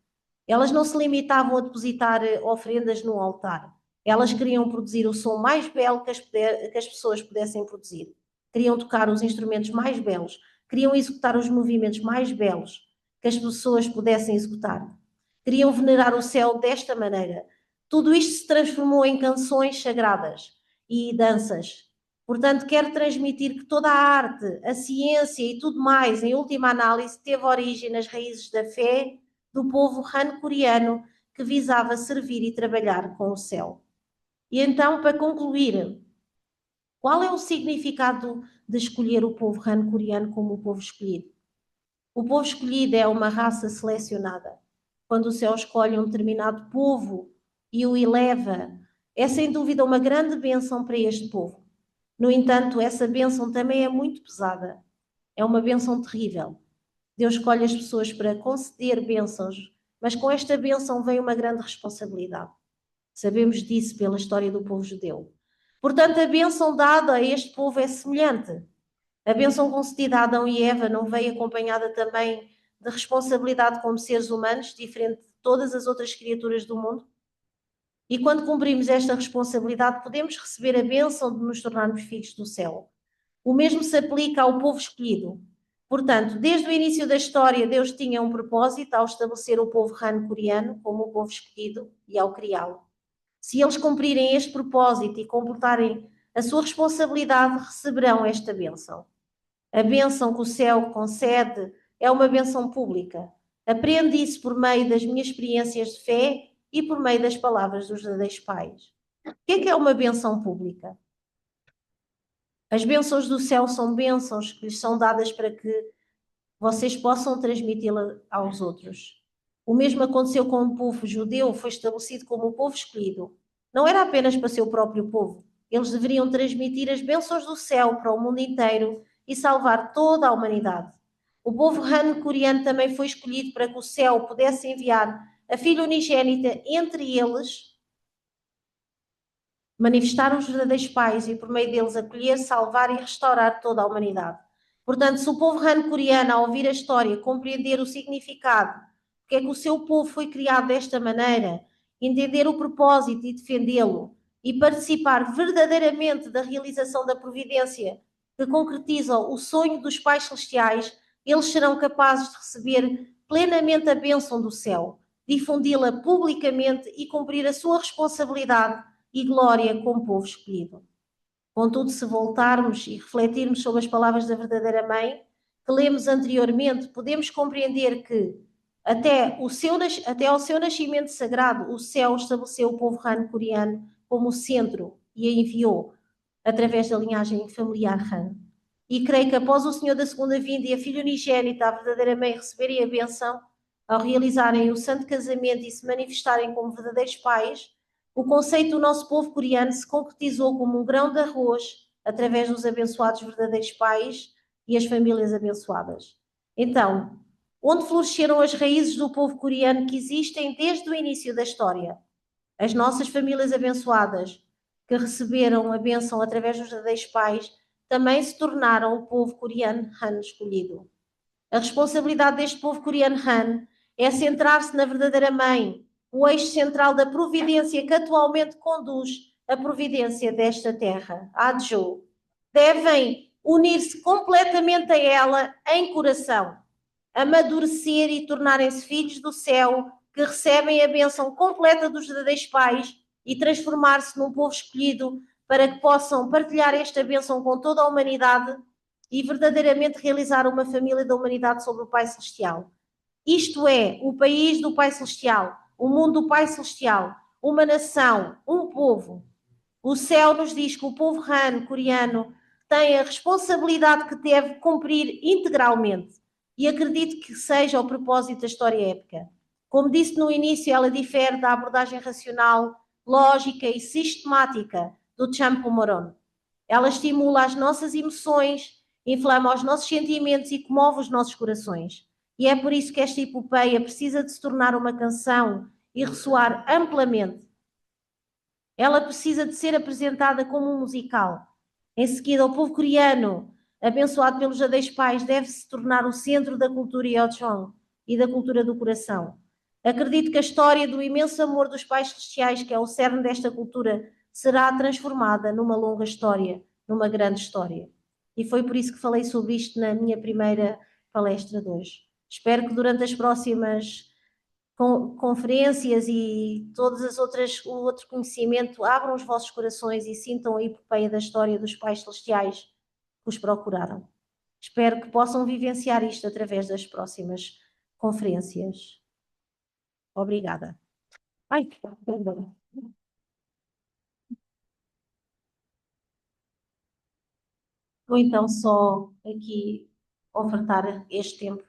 Elas não se limitavam a depositar ofrendas no altar. Elas queriam produzir o som mais belo que as pessoas pudessem produzir. Queriam tocar os instrumentos mais belos. Queriam executar os movimentos mais belos que as pessoas pudessem executar. Queriam venerar o céu desta maneira. Tudo isto se transformou em canções sagradas e danças. Portanto, quero transmitir que toda a arte, a ciência e tudo mais, em última análise, teve origem nas raízes da fé do povo han-coreano que visava servir e trabalhar com o céu. E então, para concluir, qual é o significado de escolher o povo han-coreano como o povo escolhido? O povo escolhido é uma raça selecionada. Quando o céu escolhe um determinado povo e o eleva, é sem dúvida uma grande bênção para este povo. No entanto, essa bênção também é muito pesada. É uma bênção terrível. Deus escolhe as pessoas para conceder bênçãos, mas com esta bênção vem uma grande responsabilidade. Sabemos disso pela história do povo judeu. Portanto, a bênção dada a este povo é semelhante. A bênção concedida a Adão e Eva não veio acompanhada também de responsabilidade como seres humanos, diferente de todas as outras criaturas do mundo? E quando cumprimos esta responsabilidade, podemos receber a bênção de nos tornarmos filhos do céu. O mesmo se aplica ao povo escolhido. Portanto, desde o início da história, Deus tinha um propósito ao estabelecer o povo han-coreano como o povo escolhido e ao criá-lo. Se eles cumprirem este propósito e comportarem a sua responsabilidade, receberão esta bênção. A bênção que o céu concede é uma bênção pública. Aprendo isso por meio das minhas experiências de fé e por meio das palavras dos verdadeiros pais. O que é uma bênção pública? As bênçãos do céu são bênçãos que lhes são dadas para que vocês possam transmiti-la aos outros. O mesmo aconteceu com o povo judeu, foi estabelecido como o povo escolhido. Não era apenas para seu próprio povo. Eles deveriam transmitir as bênçãos do céu para o mundo inteiro e salvar toda a humanidade. O povo han-coreano também foi escolhido para que o céu pudesse enviar a filha unigênita entre eles, manifestar os verdadeiros pais e por meio deles acolher, salvar e restaurar toda a humanidade. Portanto, se o povo han-coreano, ao ouvir a história, compreender o significado, porque é que o seu povo foi criado desta maneira, entender o propósito e defendê-lo, e participar verdadeiramente da realização da providência que concretiza o sonho dos pais celestiais, eles serão capazes de receber plenamente a bênção do céu, difundi-la publicamente e cumprir a sua responsabilidade e glória como povo escolhido. Contudo, se voltarmos e refletirmos sobre as palavras da verdadeira mãe, que lemos anteriormente, podemos compreender que até ao seu nascimento sagrado, o céu estabeleceu o povo han-coreano como o centro e a enviou através da linhagem familiar Han. E creio que após o Senhor da segunda vinda e a filha unigênita, a verdadeira mãe, receberem a bênção, ao realizarem o santo casamento e se manifestarem como verdadeiros pais, o conceito do nosso povo coreano se concretizou como um grão de arroz através dos abençoados verdadeiros pais e as famílias abençoadas. Então, onde floresceram as raízes do povo coreano que existem desde o início da história? As nossas famílias abençoadas, que receberam a bênção através dos verdadeiros pais, também se tornaram o povo coreano Han escolhido. A responsabilidade deste povo coreano Han é centrar-se na verdadeira mãe, o eixo central da providência que atualmente conduz a providência desta terra, a Adjo. Devem unir-se completamente a ela em coração, amadurecer e tornarem-se filhos do céu que recebem a bênção completa dos verdadeiros pais e transformar-se num povo escolhido para que possam partilhar esta bênção com toda a humanidade e verdadeiramente realizar uma família da humanidade sobre o Pai Celestial. Isto é, o país do Pai Celestial, o mundo do Pai Celestial, uma nação, um povo. O céu nos diz que o povo Han coreano tem a responsabilidade que deve cumprir integralmente e acredito que seja o propósito da história épica. Como disse no início, ela difere da abordagem racional, lógica e sistemática do Champo Moron. Ela estimula as nossas emoções, inflama os nossos sentimentos e comove os nossos corações. E é por isso que esta epopeia precisa de se tornar uma canção e ressoar amplamente. Ela precisa de ser apresentada como um musical. Em seguida, o povo coreano, abençoado pelos verdadeiros pais, deve se tornar o centro da cultura Yeocheon e da cultura do coração. Acredito que a história do imenso amor dos pais celestiais, que é o cerne desta cultura, será transformada numa longa história, numa grande história. E foi por isso que falei sobre isto na minha primeira palestra de hoje. Espero que durante as próximas conferências e todas as outras, o outro conhecimento, abram os vossos corações e sintam a epopeia da história dos pais celestiais que os procuraram. Espero que possam vivenciar isto através das próximas conferências. Obrigada. Ai, perdão. Vou então só aqui ofertar este tempo.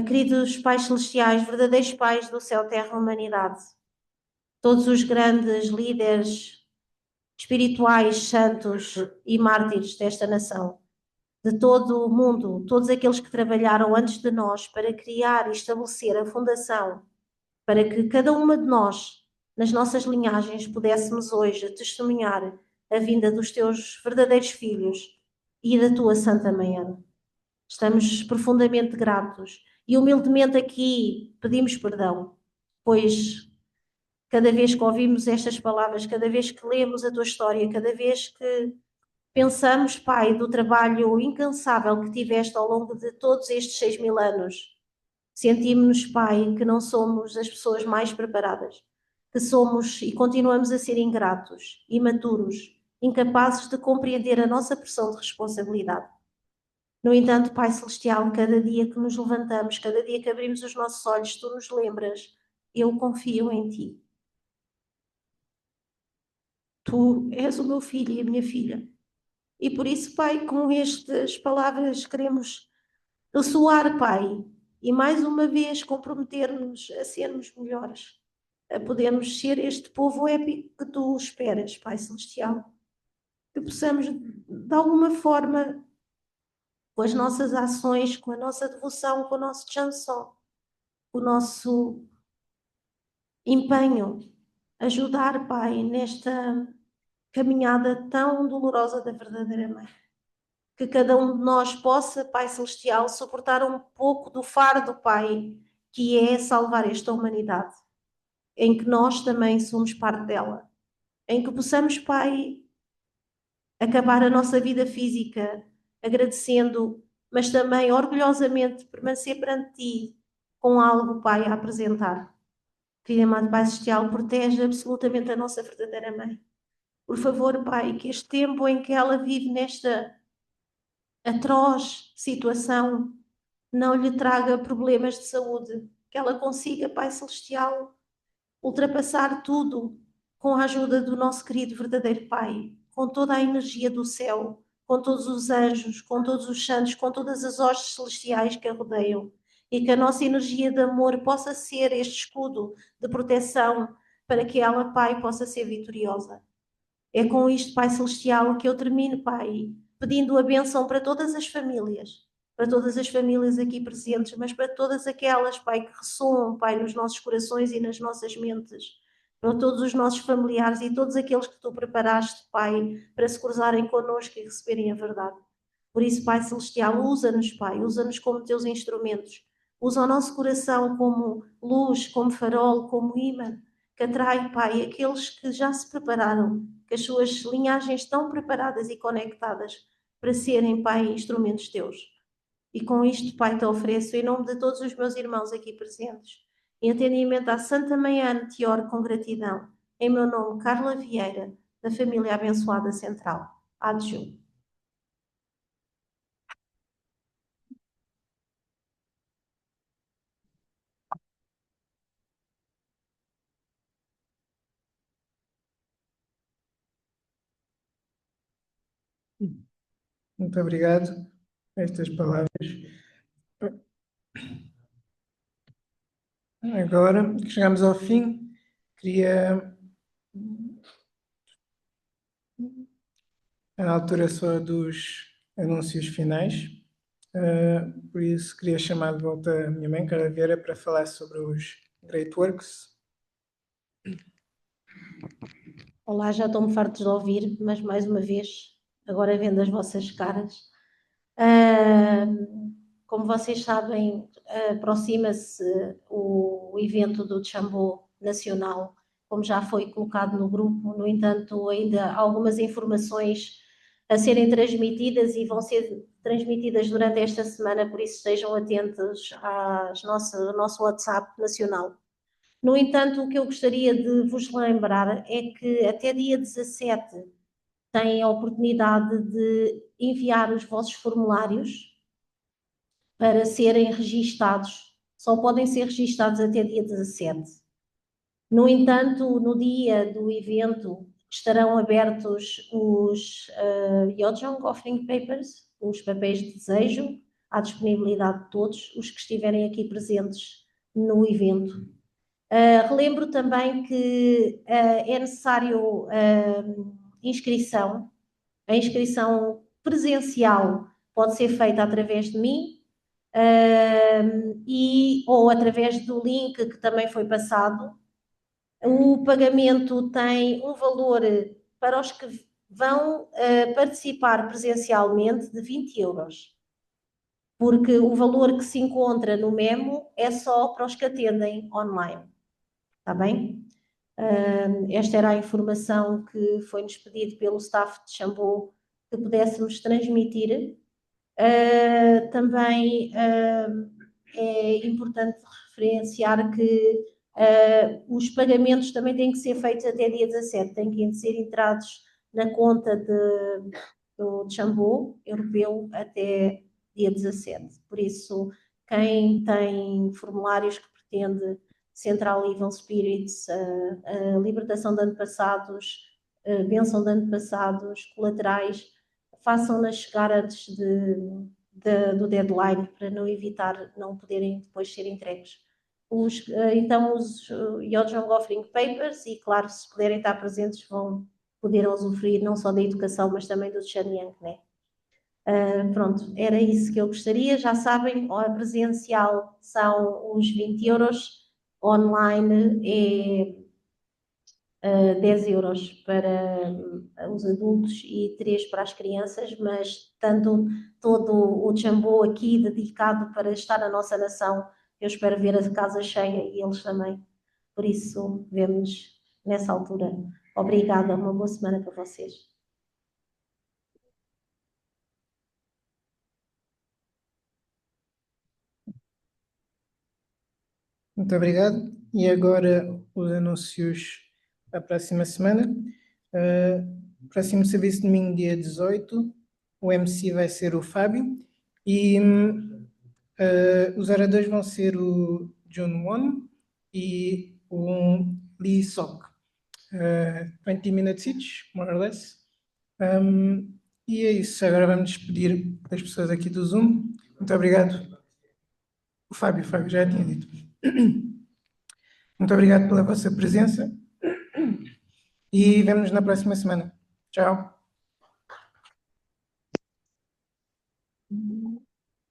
Queridos pais celestiais, verdadeiros pais do céu, terra, humanidade, todos os grandes líderes espirituais, santos e mártires desta nação, de todo o mundo, todos aqueles que trabalharam antes de nós para criar e estabelecer a fundação, para que cada uma de nós, nas nossas linhagens, pudéssemos hoje testemunhar a vinda dos teus verdadeiros filhos e da tua Santa Mãe Ana. Estamos profundamente gratos e humildemente aqui pedimos perdão, pois cada vez que ouvimos estas palavras, cada vez que lemos a tua história, cada vez que pensamos, Pai, do trabalho incansável que tiveste ao longo de todos estes 6.000 anos, sentimos-nos, Pai, que não somos as pessoas mais preparadas, que somos e continuamos a ser ingratos, imaturos, incapazes de compreender a nossa pressão de responsabilidade. No entanto, Pai Celestial, cada dia que nos levantamos, cada dia que abrimos os nossos olhos, tu nos lembras, eu confio em ti. Tu és o meu filho e a minha filha. E por isso, Pai, com estas palavras queremos ressoar, Pai, e mais uma vez comprometer-nos a sermos melhores, a podermos ser este povo épico que tu esperas, Pai Celestial. Que possamos, de alguma forma, com as nossas ações, com a nossa devoção, com o nosso chanson, com o nosso empenho, ajudar, Pai, nesta caminhada tão dolorosa da verdadeira mãe. Que cada um de nós possa, Pai Celestial, suportar um pouco do fardo, Pai, que é salvar esta humanidade, em que nós também somos parte dela, em que possamos, Pai, acabar a nossa vida física agradecendo, mas também orgulhosamente permanecer perante Ti com algo, Pai, a apresentar. Querido amado Pai Celestial, protege absolutamente a nossa verdadeira mãe. Por favor, Pai, que este tempo em que ela vive nesta atroz situação não lhe traga problemas de saúde, que ela consiga, Pai Celestial, ultrapassar tudo com a ajuda do nosso querido verdadeiro Pai, com toda a energia do céu, com todos os anjos, com todos os santos, com todas as hostes celestiais que a rodeiam, e que a nossa energia de amor possa ser este escudo de proteção para que ela, Pai, possa ser vitoriosa. É com isto, Pai Celestial, que eu termino, Pai, pedindo a bênção para todas as famílias aqui presentes, mas para todas aquelas, Pai, que ressoam, Pai, nos nossos corações e nas nossas mentes, para todos os nossos familiares e todos aqueles que Tu preparaste, Pai, para se cruzarem connosco e receberem a verdade. Por isso, Pai Celestial, usa-nos, Pai, usa-nos como Teus instrumentos, usa o nosso coração como luz, como farol, como ímã, que atrai, Pai, aqueles que já se prepararam, que as suas linhagens estão preparadas e conectadas para serem, Pai, instrumentos Teus. E com isto, Pai, te ofereço, em nome de todos os meus irmãos aqui presentes, em atendimento à Santa Mãe Ana, te oro com gratidão. Em meu nome, Carla Vieira, da família Abençoada Central. Adjunto. Muito obrigado por estas palavras. Agora que chegamos ao fim, queria, à altura só dos anúncios finais, por isso queria chamar de volta a minha mãe, Carla Vieira, para falar sobre os Great Works. Olá, já estou-me farto de ouvir, mas mais uma vez, agora vendo as vossas caras. Como vocês sabem, aproxima-se o evento do Chambo Nacional, como já foi colocado no grupo. No entanto, ainda há algumas informações a serem transmitidas e vão ser transmitidas durante esta semana, por isso estejam atentos ao nosso WhatsApp nacional. No entanto, o que eu gostaria de vos lembrar é que até dia 17 têm a oportunidade de enviar os vossos formulários para serem registados. Só podem ser registados até dia 17. No entanto, no dia do evento estarão abertos os Yojong Offering Papers, os papéis de desejo, à disponibilidade de todos os que estiverem aqui presentes no evento. Relembro também que é necessário inscrição. A inscrição presencial pode ser feita através de mim ou através do link que também foi passado. O pagamento tem um valor para os que vão participar presencialmente de 20 euros, porque o valor que se encontra no memo é só para os que atendem online. Está bem? Esta era a informação que foi-nos pedido pelo staff de Xambô que pudéssemos transmitir. Também é importante referenciar que os pagamentos também têm que ser feitos até dia 17, têm que ser entrados na conta do Xambô europeu até dia 17. Por isso, quem tem formulários que pretende Central Evil Spirits, a libertação de antepassados, bênção de antepassados, colaterais, façam-nas chegar antes do deadline para não evitar não poderem depois ser entregues. Então, os Yojong Offering Papers, e claro, se puderem estar presentes, vão poder usufruir não só da educação, mas também do Shenyang, né? Pronto, era isso que eu gostaria. Já sabem, a presencial são os 20 euros, online é 10 euros para os adultos e 3 para as crianças, mas estando todo o Xambô aqui dedicado para estar na nossa nação, eu espero ver a casa cheia e eles também. Por isso, vemo-nos nessa altura. Obrigada, uma boa semana para vocês. Muito obrigado. E agora os anúncios para a próxima semana. Próximo serviço domingo, dia 18. O MC vai ser o Fábio. E os oradores vão ser o John Won e o Lee Sok. 20 minutes each, more or less. E é isso. Agora vamos despedir das pessoas aqui do Zoom. Muito obrigado. O Fábio já tinha dito. Muito obrigado pela vossa presença e vemo-nos na próxima semana. Tchau.